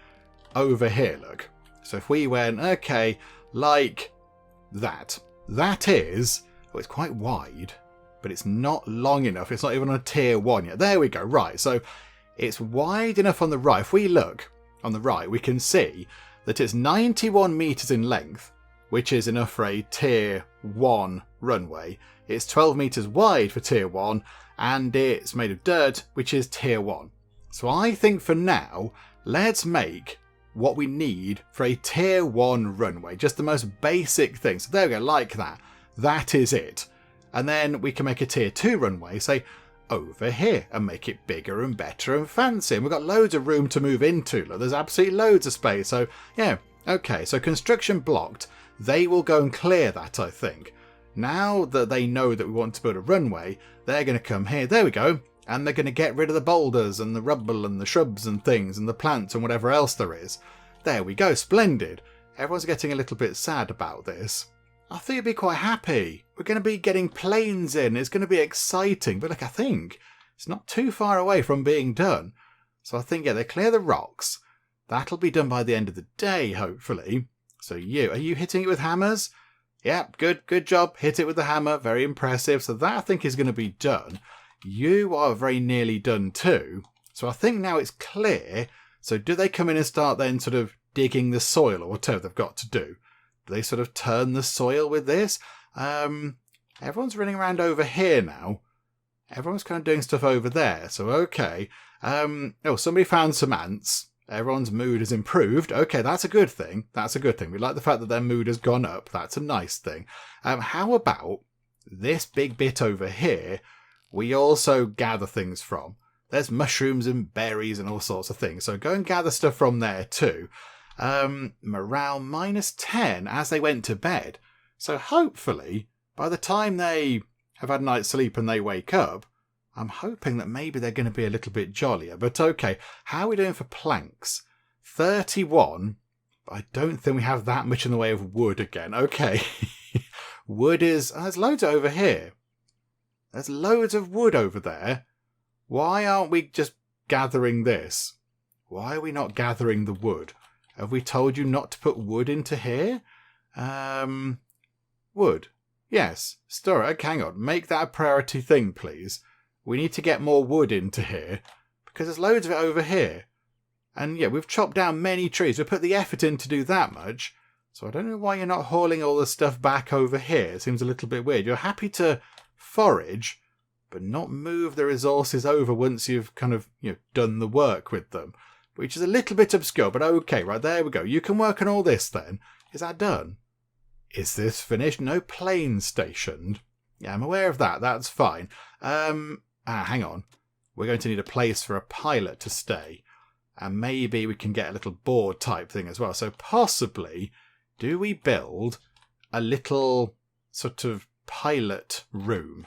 over here, look. So if we went, okay, like that. That is, oh, it's quite wide, but it's not long enough. It's not even on a tier 1 yet. There we go. Right. So it's wide enough on the right. If we look on the right, we can see that it's 91 meters in length, which is enough for a tier 1 runway. It's 12 meters wide for tier 1, and it's made of dirt, which is tier 1. So I think for now, let's make what we need for a tier 1 runway. Just the most basic thing. So there we go, like that. That is it. And then we can make a tier 2 runway, say, over here, and make it bigger and better and fancy. And we've got loads of room to move into. Look, there's absolutely loads of space. So, yeah, okay. So construction blocked. They will go and clear that, I think. Now that they know that we want to build a runway, they're going to come here. There we go. And they're going to get rid of the boulders and the rubble and the shrubs and things and the plants and whatever else there is. There we go. Splendid. Everyone's getting a little bit sad about this. I think you'd be quite happy. We're going to be getting planes in. It's going to be exciting. But look, I think it's not too far away from being done. So I think, yeah, they clear the rocks. That'll be done by the end of the day, hopefully. So are you hitting it with hammers? Yep, good job. Hit it with the hammer. Very impressive. So that, I think, is going to be done. You are very nearly done too. So I think now it's clear. So do they come in and start then sort of digging the soil or whatever they've got to do? Do they sort of turn the soil with this? Everyone's running around over here now. Everyone's kind of doing stuff over there. So, okay. Oh, somebody found some ants. Everyone's mood has improved. Okay, that's a good thing. That's a good thing. We like the fact that their mood has gone up. That's a nice thing. How about this big bit over here we also gather things from? There's mushrooms and berries and all sorts of things. So go and gather stuff from there too. Morale -10 as they went to bed. So hopefully, by the time they have had a night's sleep and they wake up, I'm hoping that maybe they're going to be a little bit jollier. But okay, how are we doing for planks? 31. But I don't think we have that much in the way of wood again. Okay. Wood is... there's loads over here. There's loads of wood over there. Why aren't we just gathering this? Why are we not gathering the wood? Have we told you not to put wood into here? Wood. Yes. Store it. Okay, hang on. Make that a priority thing, please. We need to get more wood into here because there's loads of it over here. And yeah, we've chopped down many trees. We've put the effort in to do that much. So I don't know why you're not hauling all the stuff back over here. It seems a little bit weird. You're happy to forage, but not move the resources over once you've kind of, done the work with them, which is a little bit obscure, but okay, right, there we go. You can work on all this then. Is that done? Is this finished? No planes stationed. Yeah, I'm aware of that. That's fine. Hang on. We're going to need a place for a pilot to stay. And maybe we can get a little board type thing as well. So possibly, do we build a little sort of pilot room?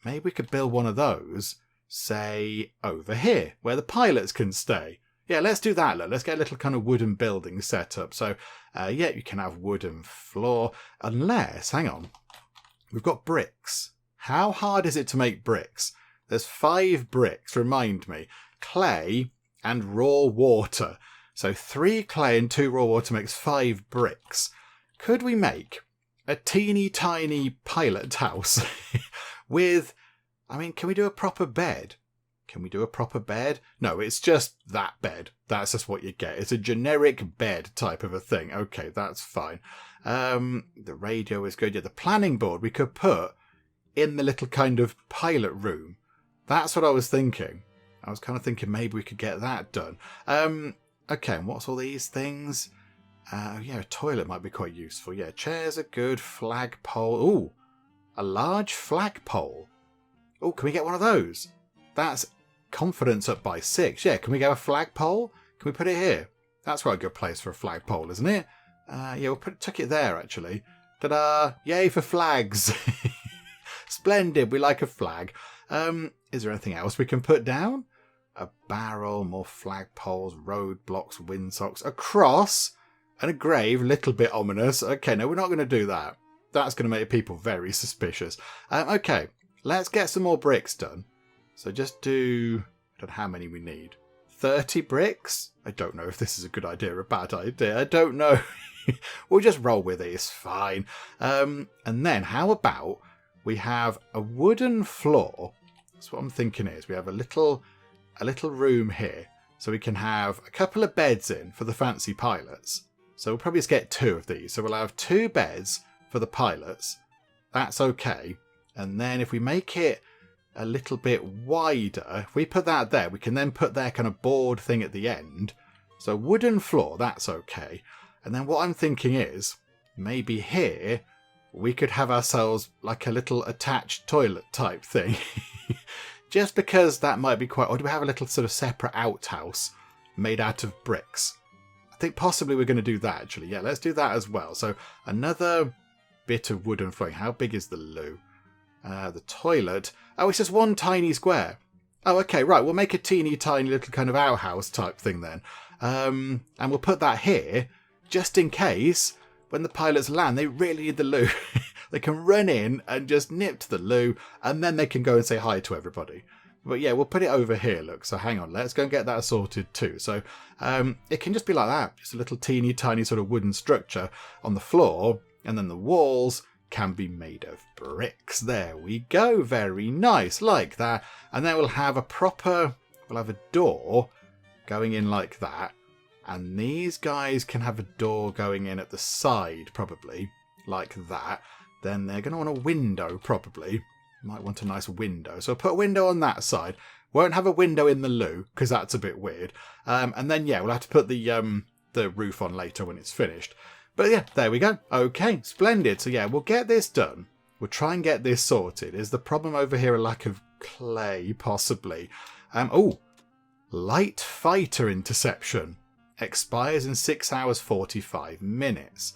Maybe we could build one of those, say, over here, where the pilots can stay. Yeah, let's do that. Look, let's get a little kind of wooden building set up. So, yeah, you can have wooden floor. Unless, hang on, we've got bricks. How hard is it to make bricks? There's 5 bricks, remind me. Clay and raw water. So 3 clay and 2 raw water makes 5 bricks. Could we make a teeny tiny pilot house with, can we do a proper bed? Can we do a proper bed? No, it's just that bed. That's just what you get. It's a generic bed type of a thing. Okay, that's fine. The radio is good. Yeah, the planning board we could put in the little kind of pilot room. That's what I was thinking. I was kind of thinking maybe we could get that done. Okay, and what's all these things? Yeah, a toilet might be quite useful. Yeah, chairs are good. Flagpole. Ooh, a large flagpole. Oh, can we get one of those? That's confidence up by 6. Yeah, can we get a flagpole? Can we put it here? That's quite a good place for a flagpole, isn't it? Yeah, we'll tuck it there, actually. Ta-da! Yay for flags! Splendid, we like a flag. Is there anything else we can put down? A barrel, more flagpoles, roadblocks, windsocks, a cross, and a grave. Little bit ominous. Okay, no, we're not going to do that. That's going to make people very suspicious. Okay, let's get some more bricks done. So just do... I don't know how many we need. 30 bricks? I don't know if this is a good idea or a bad idea. I don't know. We'll just roll with it. It's fine. And then how about we have a wooden floor? That's what I'm thinking is we have a little room here. So we can have a couple of beds in for the fancy pilots. So we'll probably just get 2 of these. So we'll have 2 beds for the pilots. That's okay. And then if we make it a little bit wider, if we put that there, we can then put their kind of board thing at the end. So wooden floor, that's okay. And then what I'm thinking is maybe here we could have ourselves like a little attached toilet type thing. Just because that might be quite... Or do we have a little sort of separate outhouse made out of bricks? I think possibly we're going to do that, actually. Yeah, let's do that as well. So another bit of wooden flooring. How big is the loo? The toilet. Oh, it's just one tiny square. Oh, okay, right. We'll make a teeny tiny little kind of outhouse type thing then. And we'll put that here just in case when the pilots land, they really need the loo. They can run in and just nip to the loo, and then they can go and say hi to everybody. But yeah, we'll put it over here, look. So hang on, let's go and get that sorted too. So it can just be like that. Just a little teeny tiny sort of wooden structure on the floor, and then the walls can be made of bricks. There we go. Very nice, like that. And then we'll have a door going in like that. And these guys can have a door going in at the side, probably, like that. Then they're going to want a window, probably. Might want a nice window. So I'll put a window on that side. Won't have a window in the loo, because that's a bit weird. And then, yeah, we'll have to put the roof on later when it's finished. But yeah, there we go. Okay, splendid. So yeah, we'll get this done. We'll try and get this sorted. Is the problem over here a lack of clay, possibly? Light fighter interception. Expires in 6 hours 45 minutes.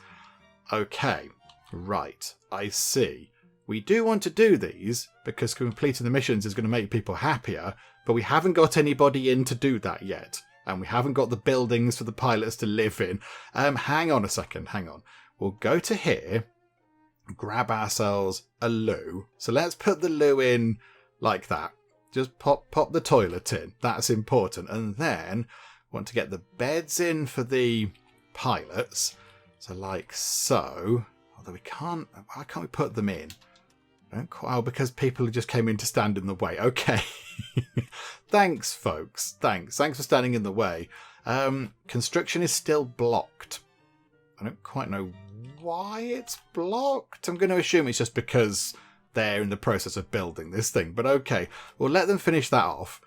Okay, right, I see. We do want to do these because completing the missions is going to make people happier, but we haven't got anybody in to do that yet. And we haven't got the buildings for the pilots to live in. Hang on a second, hang on. We'll go to here, grab ourselves a loo. So let's put the loo in like that. Just pop the toilet in. That's important. And then want to get the beds in for the pilots. So like so. Although we can't... Why can't we put them in? Because people just came in to stand in the way. Okay. Thanks, folks. Thanks for standing in the way. Construction is still blocked. I don't quite know why it's blocked. I'm going to assume it's just because they're in the process of building this thing. But okay, we'll let them finish that off.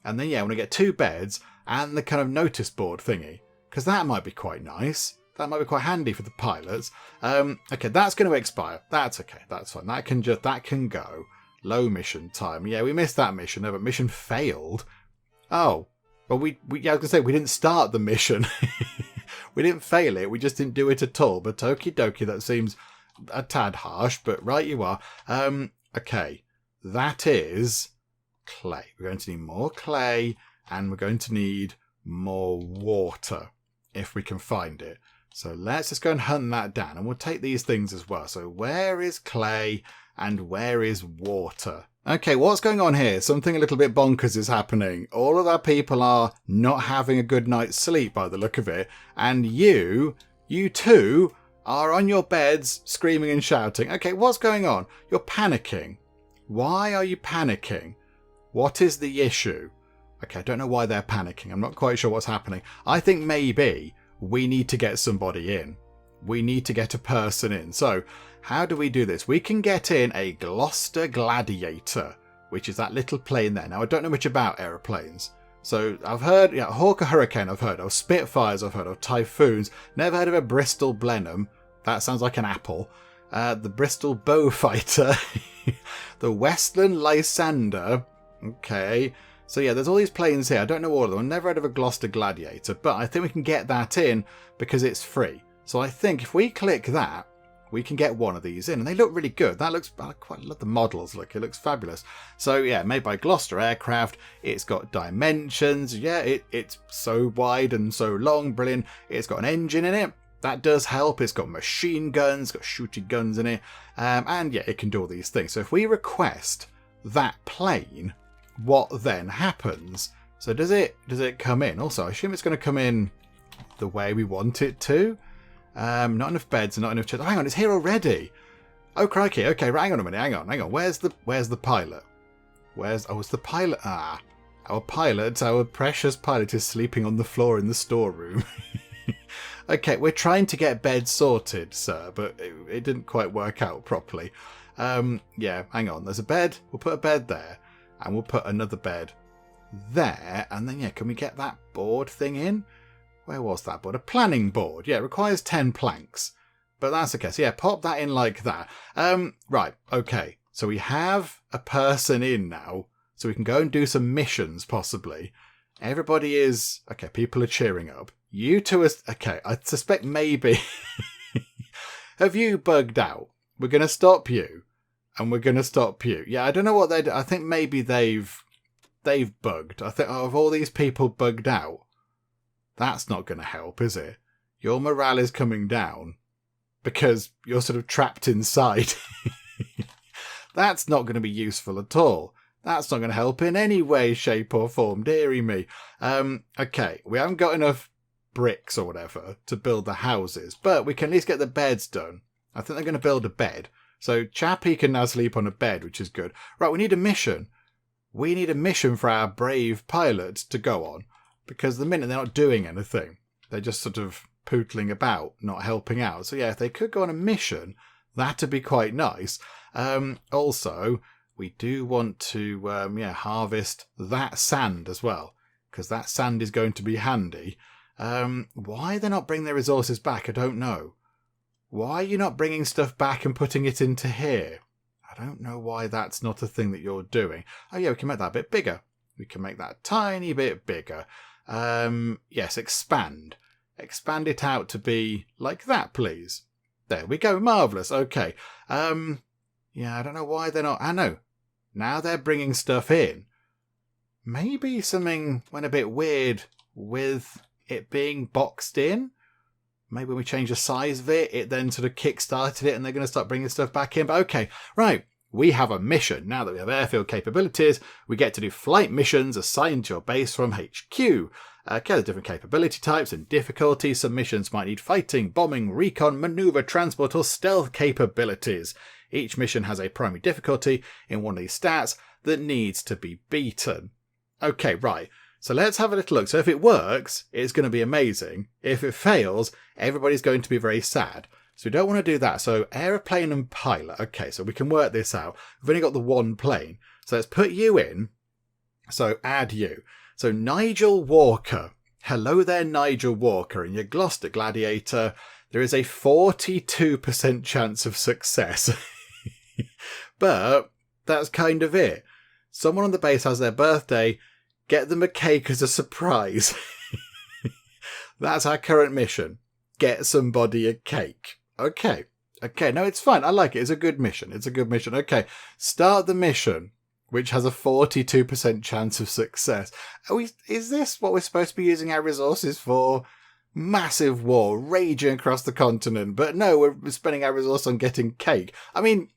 And then, yeah, I want to get 2 beds and the kind of notice board thingy. Because that might be quite nice. That might be quite handy for the pilots. Okay, that's going to expire. That's okay. That's fine. That can go. Low mission time. Yeah, we missed that mission. No, but mission failed. Oh, well, I was going to say we didn't start the mission. We didn't fail it. We just didn't do it at all. But okie dokie, that seems a tad harsh. But right you are. Okay, that is clay. We're going to need more clay, and we're going to need more water if we can find it. So let's just go and hunt that down, and we'll take these things as well. So where is clay and where is water? Okay, what's going on here? Something a little bit bonkers is happening. All of our people are not having a good night's sleep by the look of it. And you too, are on your beds screaming and shouting. Okay, what's going on? You're panicking. Why are you panicking? What is the issue? Okay, I don't know why they're panicking. I'm not quite sure what's happening. I think maybe we need to get somebody in. We need to get a person in. So how do we do this? We can get in a Gloucester Gladiator, which is that little plane there. Now, I don't know much about aeroplanes. So I've heard, Hawker Hurricane I've heard of, Spitfires I've heard of, Typhoons. Never heard of a Bristol Blenheim. That sounds like an apple. The Bristol Beaufighter. The Westland Lysander. Okay. So yeah, there's all these planes here. I don't know all of them. I've never heard of a Gloucester Gladiator, but I think we can get that in because it's free. So I think if we click that, we can get one of these in. And they look really good. That looks... I quite love the models. Look, it looks fabulous. So yeah, made by Gloucester Aircraft. It's got dimensions. Yeah, it's so wide and so long. Brilliant. It's got an engine in it. That does help. It's got machine guns. It's got shooting guns in it. And yeah, it can do all these things. So if we request that plane, what then happens? So does it come in? Also, I assume it's going to come in the way we want it to. Not enough beds and not enough chairs. Oh, hang on, it's here already. Oh crikey. Okay, right, hang on a minute. Hang on. Where's the pilot? It's the pilot. Ah, our precious pilot is sleeping on the floor in the storeroom. Okay, we're trying to get beds sorted, sir, but it didn't quite work out properly. Yeah, hang on. There's a bed. We'll put a bed there. And we'll put another bed there. And then, yeah, can we get that board thing in? Where was that board? A planning board. Yeah, it requires 10 planks. But that's okay. So yeah, pop that in like that. Right, okay. So we have a person in now. So we can go and do some missions, possibly. Everybody is... Okay, people are cheering up. You two are... Okay, I suspect maybe... Have you bugged out? We're going to stop you. And we're going to stop you. Yeah, I don't know what they do. I think maybe they've bugged. I think of all these people bugged out, that's not going to help, is it? Your morale is coming down because you're sort of trapped inside. That's not going to be useful at all. That's not going to help in any way, shape or form, dearie me. Okay, we haven't got enough bricks or whatever to build the houses, but we can at least get the beds done. I think they're going to build a bed. So Chappy can now sleep on a bed, which is good. Right, we need a mission. We need a mission for our brave pilots to go on. Because the minute they're not doing anything, they're just sort of pootling about, not helping out. So yeah, if they could go on a mission, that'd be quite nice. Also, we do want to harvest that sand as well. Because that sand is going to be handy. Why they're not bringing their resources back, I don't know. Why are you not bringing stuff back and putting it into here? I don't know why that's not a thing that you're doing. Oh yeah, we can make that a bit bigger. We can make that a tiny bit bigger. Yes, expand. Expand it out to be like that, please. There we go. Marvellous. Okay. Yeah, I don't know why they're not... I know. Now they're bringing stuff in. Maybe something went a bit weird with it being boxed in. Maybe when we change the size of it, it then sort of kick-started it and they're going to start bringing stuff back in. But okay, right. We have a mission. Now that we have airfield capabilities, we get to do flight missions assigned to your base from HQ. Okay, the different capability types and difficulties. Some missions might need fighting, bombing, recon, maneuver, transport, or stealth capabilities. Each mission has a primary difficulty in one of these stats that needs to be beaten. Okay, right. So let's have a little look. So if it works, it's going to be amazing. If it fails, everybody's going to be very sad. So we don't want to do that. So aeroplane and pilot. Okay, so we can work this out. We've only got the one plane. So let's put you in. So add you. So Nigel Walker. Hello there, Nigel Walker. In your Gloucester Gladiator, there is a 42% chance of success. But that's kind of it. Someone on the base has their birthday. Get them a cake as a surprise. That's our current mission. Get somebody a cake. Okay. Okay, no, it's fine. I like it. It's a good mission. It's a good mission. Okay, start the mission, which has a 42% chance of success. Is this what we're supposed to be using our resources for? Massive war raging across the continent. But no, we're spending our resource on getting cake. I mean,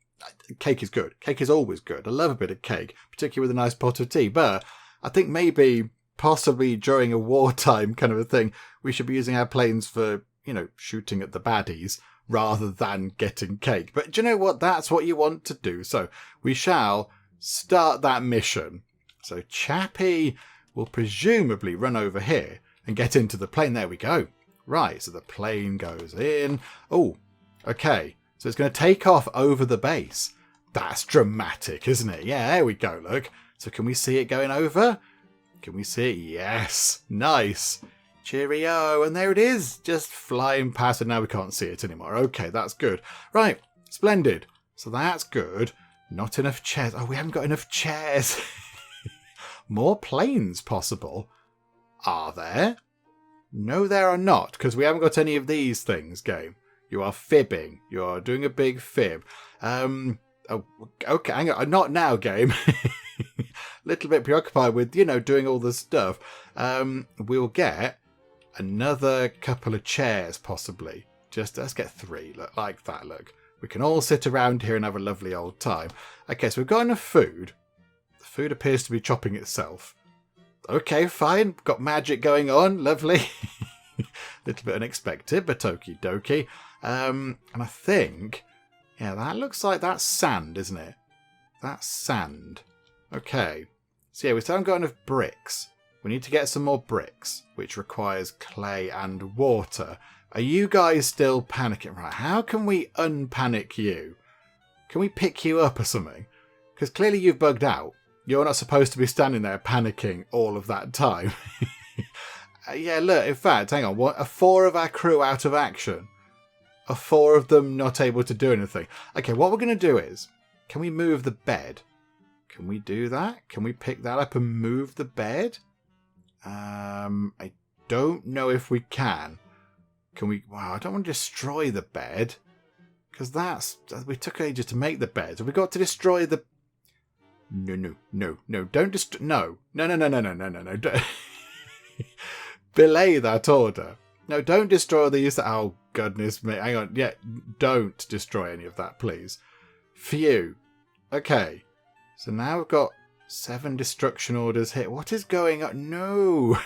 cake is good. Cake is always good. I love a bit of cake, particularly with a nice pot of tea. But I think maybe, possibly during a wartime kind of a thing, we should be using our planes for, shooting at the baddies rather than getting cake. But do you know what? That's what you want to do. So we shall start that mission. So Chappy will presumably run over here and get into the plane. There we go. Right, so the plane goes in. Oh, okay. So it's going to take off over the base. That's dramatic, isn't it? Yeah, there we go, look. So can we see it going over? Can we see it? Yes. Nice. Cheerio. And there it is. Just flying past. And now we can't see it anymore. Okay, that's good. Right. Splendid. So that's good. Not enough chairs. Oh, we haven't got enough chairs. More planes possible. Are there? No, there are not. Because we haven't got any of these things, game. You are fibbing. You are doing a big fib. Oh, okay. Hang on. Not now, game. Little bit preoccupied with, doing all the stuff. We'll get another couple of chairs, possibly. Just let's get 3. Look, like that, look. We can all sit around here and have a lovely old time. Okay, so we've got enough food. The food appears to be chopping itself. Okay, fine. Got magic going on. Lovely. Little bit unexpected, but okie dokie. And I think, yeah, that looks like that's sand, isn't it? That's sand. Okay. So yeah, we still haven't got enough bricks. We need to get some more bricks, which requires clay and water. Are you guys still panicking? Right, how can we unpanic you? Can we pick you up or something? Because clearly you've bugged out. You're not supposed to be standing there panicking all of that time. Yeah, look, in fact, hang on. 4 of our crew out of action. Are 4 of them not able to do anything? Okay, what we're going to do is, can we move the bed? Can we do that? Can we pick that up and move the bed? I don't know if we can. Can we? Wow, I don't want to destroy the bed. Because we took ages to make the bed. Have we got to destroy the... No, don't destroy... No. Don't... Belay that order. No, don't destroy these... Oh, goodness me. Hang on. Yeah, don't destroy any of that, please. Phew. Okay. So now we've got 7 destruction orders here. What is going on? No.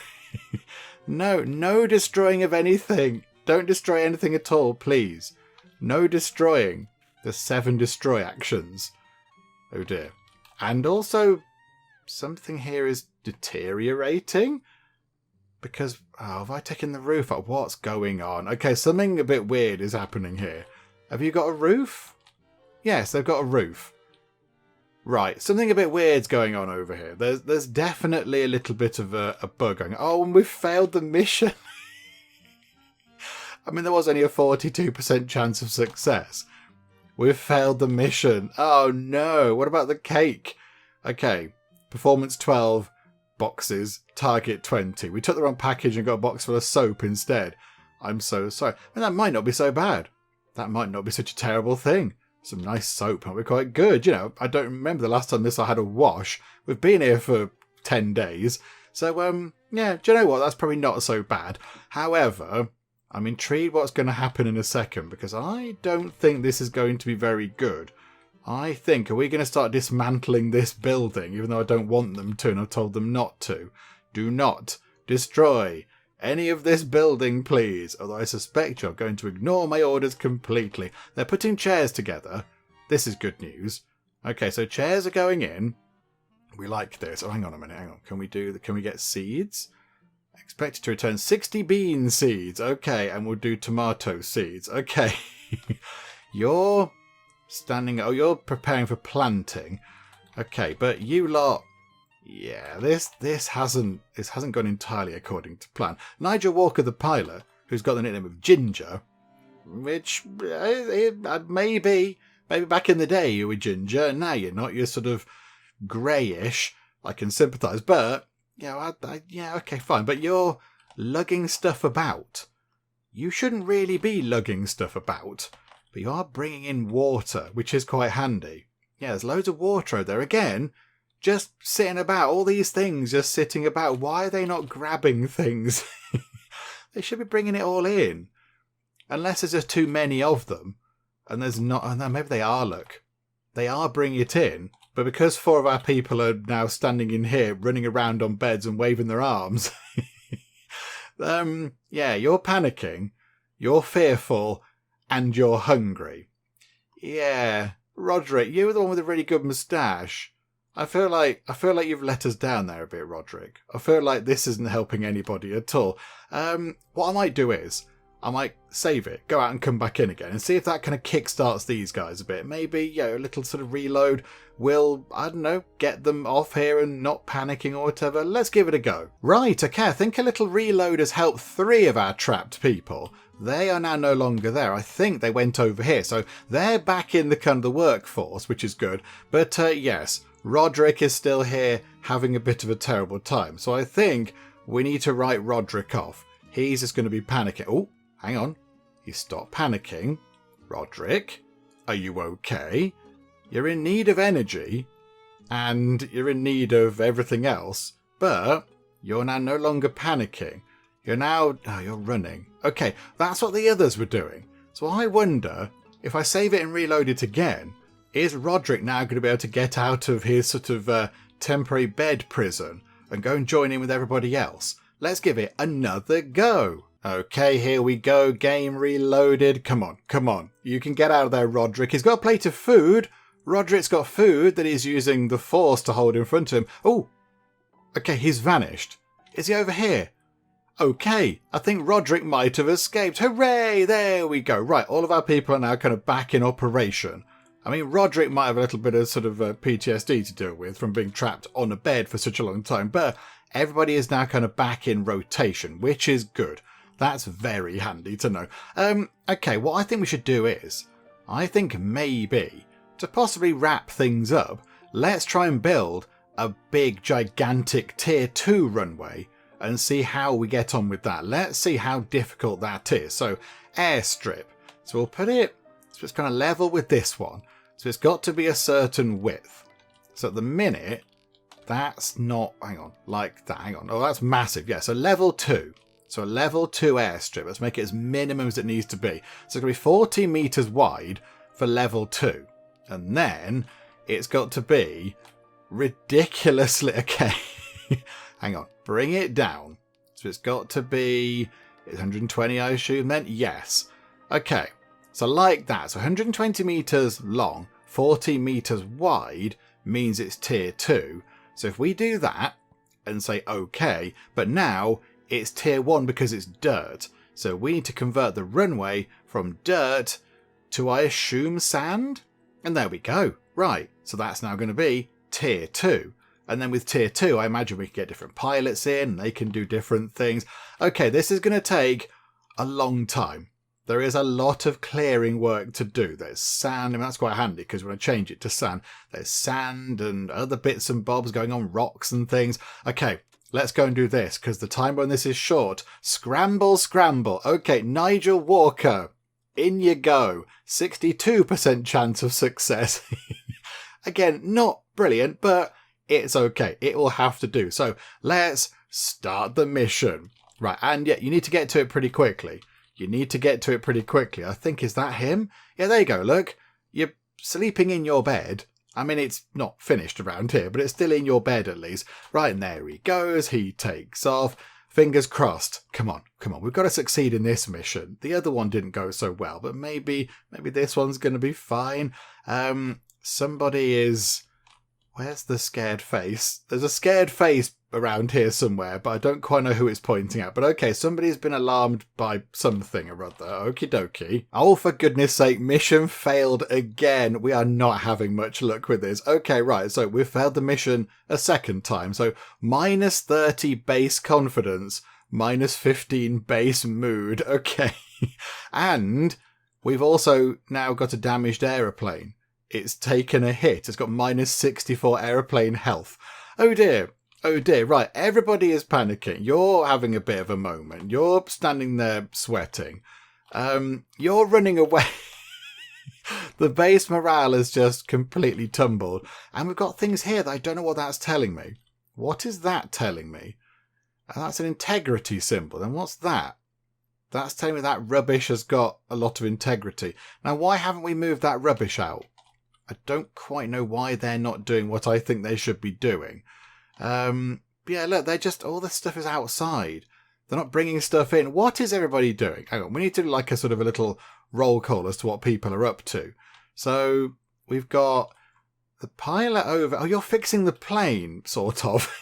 No destroying of anything. Don't destroy anything at all, please. No destroying. The 7 destroy actions. Oh dear. And also, something here is deteriorating. Because, have I taken the roof up? What's going on? Okay, something a bit weird is happening here. Have you got a roof? Yes, they've got a roof. Right, something a bit weird's going on over here. There's definitely a little bit of a bug going on. Oh, and we've failed the mission. I mean, there was only a 42% chance of success. We've failed the mission. Oh no, what about the cake? Okay, performance 12, boxes, target 20. We took the wrong package and got a box full of soap instead. I'm so sorry. I mean, that might not be so bad. That might not be such a terrible thing. Some nice soap might be quite good. You know, I don't remember the last time I had a wash. We've been here for 10 days. So, yeah, do you know what? That's probably not so bad. However, I'm intrigued what's going to happen in a second because I don't think this is going to be very good. I think, are we going to start dismantling this building even though I don't want them to and I've told them not to? Do not destroy any of this building, please. Although I suspect you're going to ignore my orders completely. They're putting chairs together. This is good news. Okay, so chairs are going in. We like this. Oh, hang on a minute. Hang on. Can we get seeds? Expected to return 60 bean seeds. Okay, and we'll do tomato seeds. Okay. You're standing... Oh, you're preparing for planting. Okay, but you lot... Yeah, this hasn't gone entirely according to plan. Nigel Walker, the pilot, who's got the nickname of Ginger, which maybe back in the day you were Ginger, now you're not. You're sort of greyish. I can sympathise, but yeah, okay, fine. But you're lugging stuff about. You shouldn't really be lugging stuff about, but you are bringing in water, which is quite handy. Yeah, there's loads of water out there again. Just sitting about, all these things just sitting about. Why are they not grabbing things? They should be bringing it all in. Unless there's just too many of them. And there's not, oh no, maybe they are, look. They are bringing it in. But because 4 of our people are now standing in here, running around on beds and waving their arms. Yeah, you're panicking. You're fearful. And you're hungry. Yeah, Roderick, you were the one with a really good moustache. I feel like you've let us down there a bit, Roderick. I feel like this isn't helping anybody at all. What I might do is, I might save it, go out and come back in again and see if that kind of kickstarts these guys a bit. Maybe, a little sort of reload will, I don't know, get them off here and not panicking or whatever. Let's give it a go. Right, okay, I think a little reload has helped 3 of our trapped people. They are now no longer there. I think they went over here. So they're back in the kind of the workforce, which is good. But yes, Roderick is still here having a bit of a terrible time. So I think we need to write Roderick off. He's just going to be panicking. Oh, hang on. He stopped panicking. Roderick, are you okay? You're in need of energy and you're in need of everything else, but you're now no longer panicking. You're now... Oh, you're running. Okay, that's what the others were doing. So I wonder, if I save it and reload it again, is Roderick now going to be able to get out of his sort of temporary bed prison and go and join in with everybody else? Let's give it another go. Okay, here we go. Game reloaded. Come on. You can get out of there, Roderick. He's got a plate of food. Roderick's got food that he's using the force to hold in front of him. Oh, okay, he's vanished. Is he over here? Okay, I think Roderick might have escaped. Hooray! There we go. Right, all of our people are now kind of back in operation. I mean, Roderick might have a little bit of sort of PTSD to deal with from being trapped on a bed for such a long time, but everybody is now kind of back in rotation, which is good. That's very handy to know. Okay, what I think we should do is, I think maybe, to possibly wrap things up, let's try and build a big, gigantic Tier 2 runway and see how we get on with that. Let's see how difficult that is. So, airstrip. So we'll put it, so it's kind of level with this one. So it's got to be a certain width. So at the minute, that's not, hang on, like that, hang on. Oh, that's massive. Yeah, so level 2. So a level 2 airstrip. Let's make it as minimum as it needs to be. So it's going to be 40 metres wide for level 2. And then it's got to be ridiculously, okay, hang on, bring it down. So it's got to be, it's 120 I assume then? Yes. Okay, so like that. So 120 metres long, 40 metres wide means it's tier 2. So if we do that and say okay, but now it's tier 1 because it's dirt. So we need to convert the runway from dirt to, I assume, sand? And there we go. Right, so that's now going to be tier 2. And then with tier 2, I imagine we can get different pilots in and they can do different things. Okay, this is going to take a long time. There is a lot of clearing work to do. There's sand, I mean, that's quite handy because when I change it to sand, there's sand and other bits and bobs going on, rocks and things. Okay, let's go and do this because the time on this is short. Scramble, scramble. Okay, Nigel Walker, in you go. 62% chance of success. Again, not brilliant, but it's okay. It will have to do. So let's start the mission. Right, and yeah, you need to get to it pretty quickly. You need to get to it pretty quickly. I think, is that him? Yeah, there you go. Look, you're sleeping in your bed. I mean, it's not finished around here, but it's still in your bed at least. Right, and there he goes. He takes off. Fingers crossed. Come on, come on. We've got to succeed in this mission. The other one didn't go so well, but maybe this one's going to be fine. Somebody is... Where's the scared face? There's a scared face around here somewhere, but I don't quite know who it's pointing at. But okay, somebody's been alarmed by something or other. Okie dokie. Oh, for goodness sake, mission failed again. We are not having much luck with this. Okay, right, so we've failed the mission a second time. So minus 30 base confidence, minus 15 base mood. Okay. And we've also now got a damaged aeroplane. It's taken a hit. It's got minus 64 aeroplane health. Oh dear. Oh dear. Right. Everybody is panicking. You're having a bit of a moment. You're standing there sweating. You're running away. The base morale has just completely tumbled. And we've got things here that I don't know what that's telling me. What is that telling me? That's an integrity symbol. Then what's that? That's telling me that rubbish has got a lot of integrity. Now, why haven't we moved that rubbish out? I don't quite know why they're not doing what I think they should be doing. Yeah, look, they're just, all this stuff is outside. They're not bringing stuff in. What is everybody doing? Hang on, we need to do like a sort of a little roll call as to what people are up to. So we've got the pilot over. Oh, you're fixing the plane, sort of.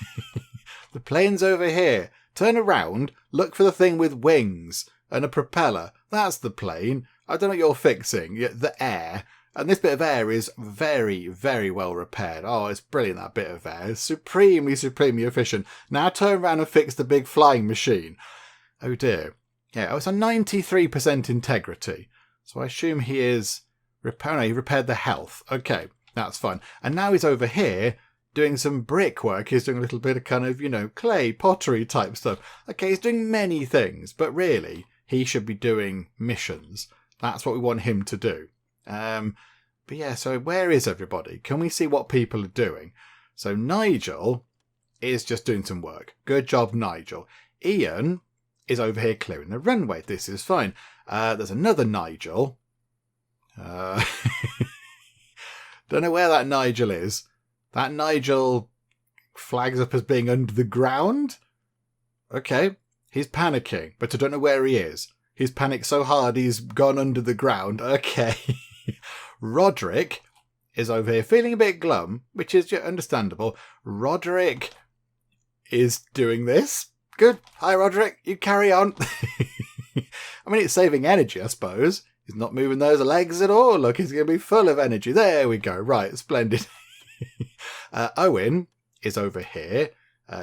The plane's over here. Turn around, look for the thing with wings and a propeller. That's the plane. I don't know what you're fixing. The air. And this bit of air is very, very well repaired. Oh, it's brilliant, that bit of air. It's supremely, supremely efficient. Now turn around and fix the big flying machine. Oh dear. Yeah, oh, it's a 93% integrity. So I assume he is... No, he repaired the health. Okay, that's fine. And now he's over here doing some brickwork. He's doing a little bit of kind of, clay, pottery type stuff. Okay, he's doing many things, but really, he should be doing missions. That's what we want him to do. But yeah, so where is everybody? Can we see what people are doing? So Nigel is just doing some work. Good job, Nigel. Ian is over here clearing the runway. This is fine. There's another Nigel. Don't know where that Nigel is. That Nigel flags up as being under the ground. Okay, he's panicking, but I don't know where he is. He's panicked so hard he's gone under the ground. Okay. Roderick is over here feeling a bit glum, which is understandable. Roderick is doing this. Good. Hi, Roderick. You carry on. I mean, it's saving energy, I suppose. He's not moving those legs at all. Look, he's going to be full of energy. There we go. Right. Splendid. Owen is over here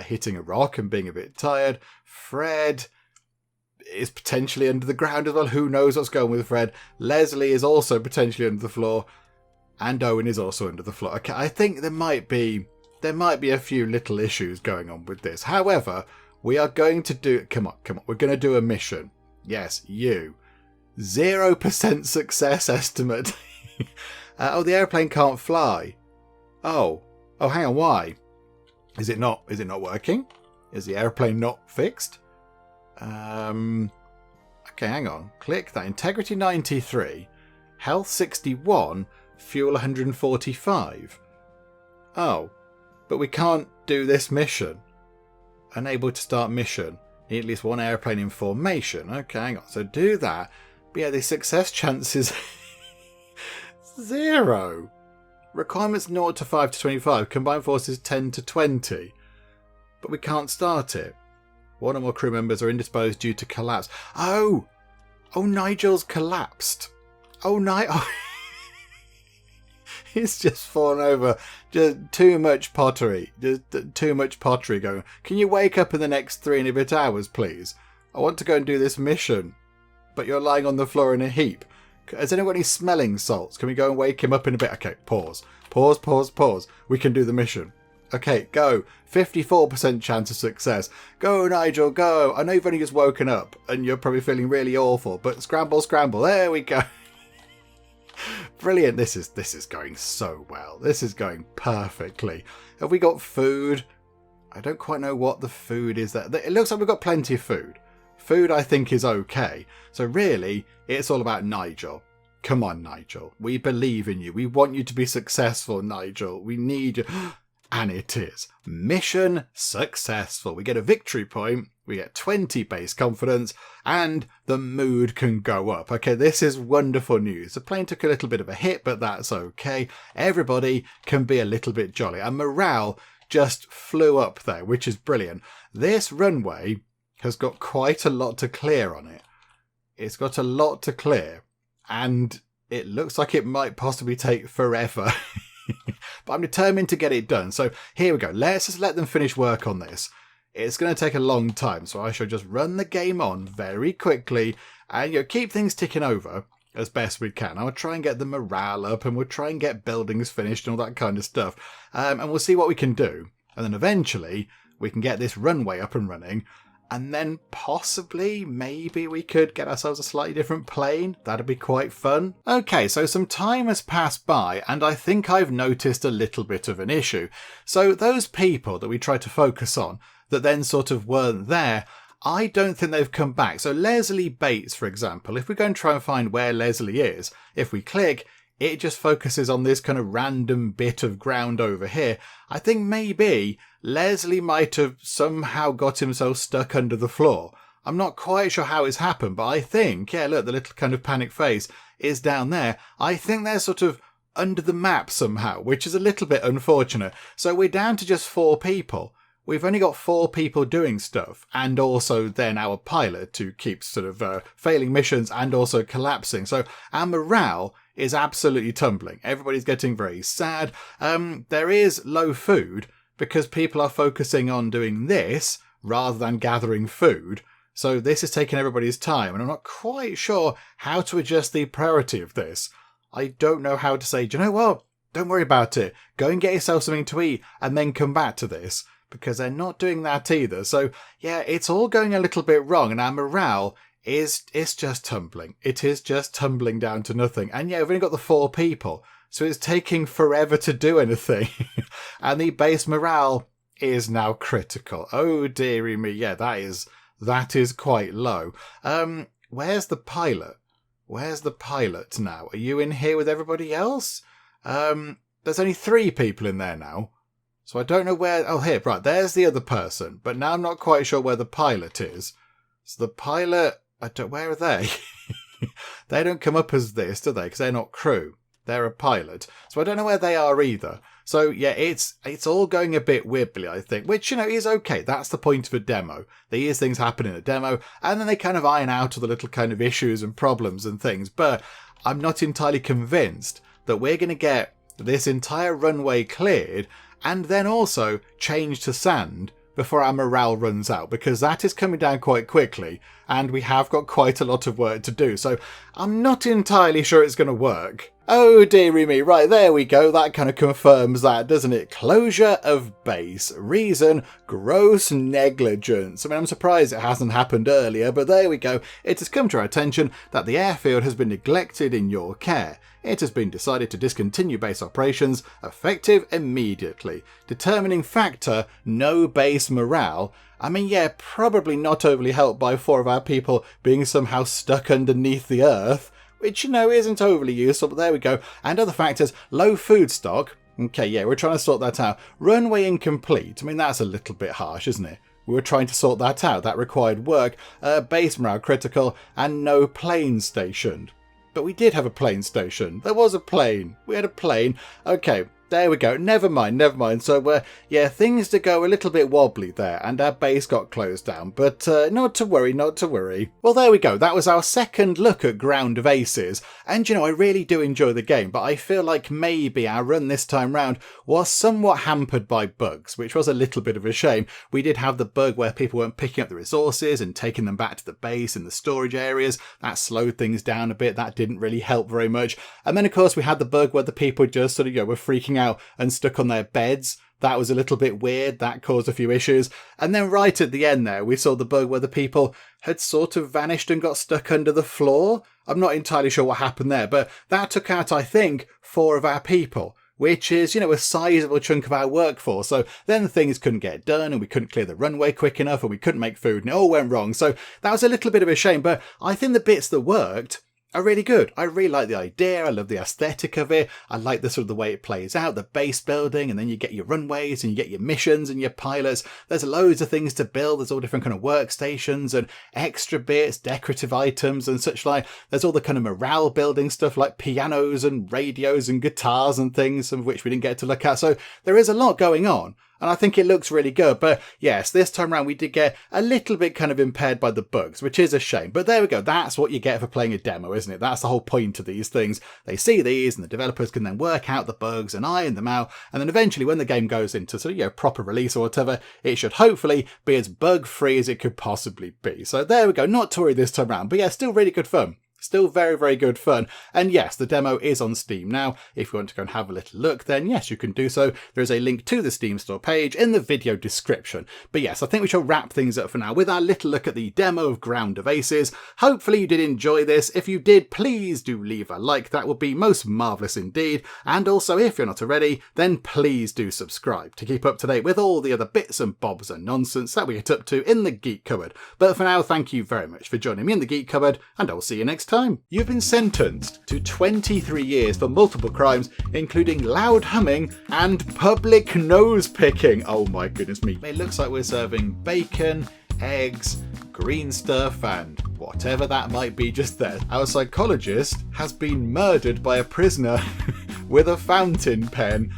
hitting a rock and being a bit tired. Fred is potentially under the ground as well. Who knows what's going with Fred? Leslie is also potentially under the floor. And Owen is also under the floor. Okay, I think there might be a few little issues going on with this. However, we are going to do... Come on. We're going to do a mission. Yes, you. 0% success estimate. Oh, the airplane can't fly. Oh, hang on. Why? Is it not working? Is the airplane not fixed? Okay, hang on. Click that. Integrity 93. Health 61. Fuel 145. Oh, but we can't do this mission. Unable to start mission. Need at least one airplane in formation. Okay, hang on. So do that. But yeah, the success chances 0. Requirements 0 to 5 to 25. Combined forces 10 to 20. But we can't start it. One or more crew members are indisposed due to collapse. Oh, Nigel's collapsed. He's just fallen over. Just too much pottery. Just too much pottery going on. Can you wake up in the next 3 and a bit hours, please? I want to go and do this mission. But you're lying on the floor in a heap. Has anyone got any smelling salts? Can we go and wake him up in a bit? Okay, pause. We can do the mission. Okay, go. 54% chance of success. Go, Nigel, go. I know you've only just woken up and you're probably feeling really awful, but scramble. There we go. Brilliant. This is going so well. This is going perfectly. Have we got food? I don't quite know what the food is. It looks like we've got plenty of food. Food, I think, is okay. So really, it's all about Nigel. Come on, Nigel. We believe in you. We want you to be successful, Nigel. We need you. And it is. Mission successful. We get a victory point. We get 20 base confidence. And the mood can go up. Okay, this is wonderful news. The plane took a little bit of a hit, but that's okay. Everybody can be a little bit jolly. And morale just flew up there, which is brilliant. This runway has got quite a lot to clear on it. It's got a lot to clear. And it looks like it might possibly take forever. But I'm determined to get it done. So here we go. Let's just let them finish work on this. It's going to take a long time. So I shall just run the game on very quickly. And keep things ticking over as best we can. I'll try and get the morale up. And we'll try and get buildings finished and all that kind of stuff. And we'll see what we can do. And then eventually we can get this runway up and running. And then possibly, maybe we could get ourselves a slightly different plane. That'd be quite fun. Okay, so some time has passed by and I think I've noticed a little bit of an issue. So those people that we tried to focus on that then sort of weren't there, I don't think they've come back. So Leslie Bates, for example, if we go and try and find where Leslie is, if we click, it just focuses on this kind of random bit of ground over here. I think maybe Leslie might have somehow got himself stuck under the floor. I'm not quite sure how it's happened, but I think, yeah, look, the little kind of panic face is down there. I think they're sort of under the map somehow, which is a little bit unfortunate. So we're down to just 4 people. We've only got 4 people doing stuff, and also then our pilot who keeps sort of failing missions and also collapsing. So our morale is absolutely tumbling. Everybody's getting very sad. There is low food because people are focusing on doing this rather than gathering food. So this is taking everybody's time, and I'm not quite sure how to adjust the priority of this. I don't know how to say, do you know what? Don't worry about it. Go and get yourself something to eat and then come back to this. Because they're not doing that either. So, yeah, it's all going a little bit wrong. And our morale it's just tumbling. It is just tumbling down to nothing. And yeah, we've only got the 4 people. So it's taking forever to do anything. And the base morale is now critical. Oh, dearie me. Yeah, that is quite low. Where's the pilot? Where's the pilot now? Are you in here with everybody else? There's only 3 people in there now. So I don't know where... Oh, here, right, there's the other person. But now I'm not quite sure where the pilot is. So the pilot... Where are they? They don't come up as this, do they? Because they're not crew. They're a pilot. So I don't know where they are either. So, yeah, it's all going a bit weirdly, I think. Which, is okay. That's the point of a demo. These things happen in a demo. And then they kind of iron out all the little kind of issues and problems and things. But I'm not entirely convinced that we're going to get this entire runway cleared... and then also change to sand before our morale runs out, because that is coming down quite quickly and we have got quite a lot of work to do. So I'm not entirely sure it's going to work. Oh dearie me, right, there we go, that kind of confirms that, doesn't it? Closure of base. Reason, gross negligence. I mean, I'm surprised it hasn't happened earlier, but there we go. It has come to our attention that the airfield has been neglected in your care. It has been decided to discontinue base operations, effective immediately. Determining factor, no base morale. I mean, yeah, probably not overly helped by 4 of our people being somehow stuck underneath the earth, which, you know, isn't overly useful, but there we go. And other factors, low food stock. Okay, yeah, we're trying to sort that out. Runway incomplete. I mean, that's a little bit harsh, isn't it? We were trying to sort that out. That required work. Base morale critical, and no plane stationed. But we did have a plane station. There was a plane. We had a plane. Okay, there we go. Never mind. So, yeah, things did go a little bit wobbly there, and our base got closed down. But not to worry. Well, there we go. That was our second look at Ground of Aces. And, you know, I really do enjoy the game, but I feel like maybe our run this time round was somewhat hampered by bugs, which was a little bit of a shame. We did have the bug where people weren't picking up the resources and taking them back to the base in the storage areas. That slowed things down a bit. That didn't really help very much. And then, of course, we had the bug where the people just sort of, you know, were freaking out and stuck on their beds. That was a little bit weird. That caused a few issues. And then right at the end there, we saw the bug where the people had sort of vanished and got stuck under the floor. I'm not entirely sure what happened there, but that took out, I think, 4 of our people, which is, you know, a sizable chunk of our workforce. So then things couldn't get done and we couldn't clear the runway quick enough and we couldn't make food and it all went wrong. So that was a little bit of a shame, but I think the bits that worked are really good. I really like the idea. I love the aesthetic of it. I like the sort of the way it plays out, the base building, and then you get your runways and you get your missions and your pilots. There's loads of things to build. There's all different kind of workstations and extra bits, decorative items and such like. There's all the kind of morale building stuff like pianos and radios and guitars and things, some of which we didn't get to look at. So there is a lot going on. And I think it looks really good. But yes, this time around we did get a little bit kind of impaired by the bugs, which is a shame. But there we go. That's what you get for playing a demo, isn't it? That's the whole point of these things. They see these and the developers can then work out the bugs and iron them out. And then eventually when the game goes into sort of, you know, proper release or whatever, it should hopefully be as bug free as it could possibly be. So there we go. Not to worry this time around. But yeah, still really good fun. Still very, very good fun. And yes, the demo is on Steam now. If you want to go and have a little look, then yes, you can do so. There is a link to the Steam store page in the video description. But yes, I think we shall wrap things up for now with our little look at the demo of Ground of Aces. Hopefully you did enjoy this. If you did, please do leave a like. That would be most marvellous indeed. And also, if you're not already, then please do subscribe to keep up to date with all the other bits and bobs and nonsense that we get up to in the Geek Cupboard. But for now, thank you very much for joining me in the Geek Cupboard, and I'll see you next time. You've been sentenced to 23 years for multiple crimes, including loud humming and public nose picking. Oh my goodness me. It looks like we're serving bacon, eggs, green stuff, and whatever that might be just there. Our psychologist has been murdered by a prisoner with a fountain pen.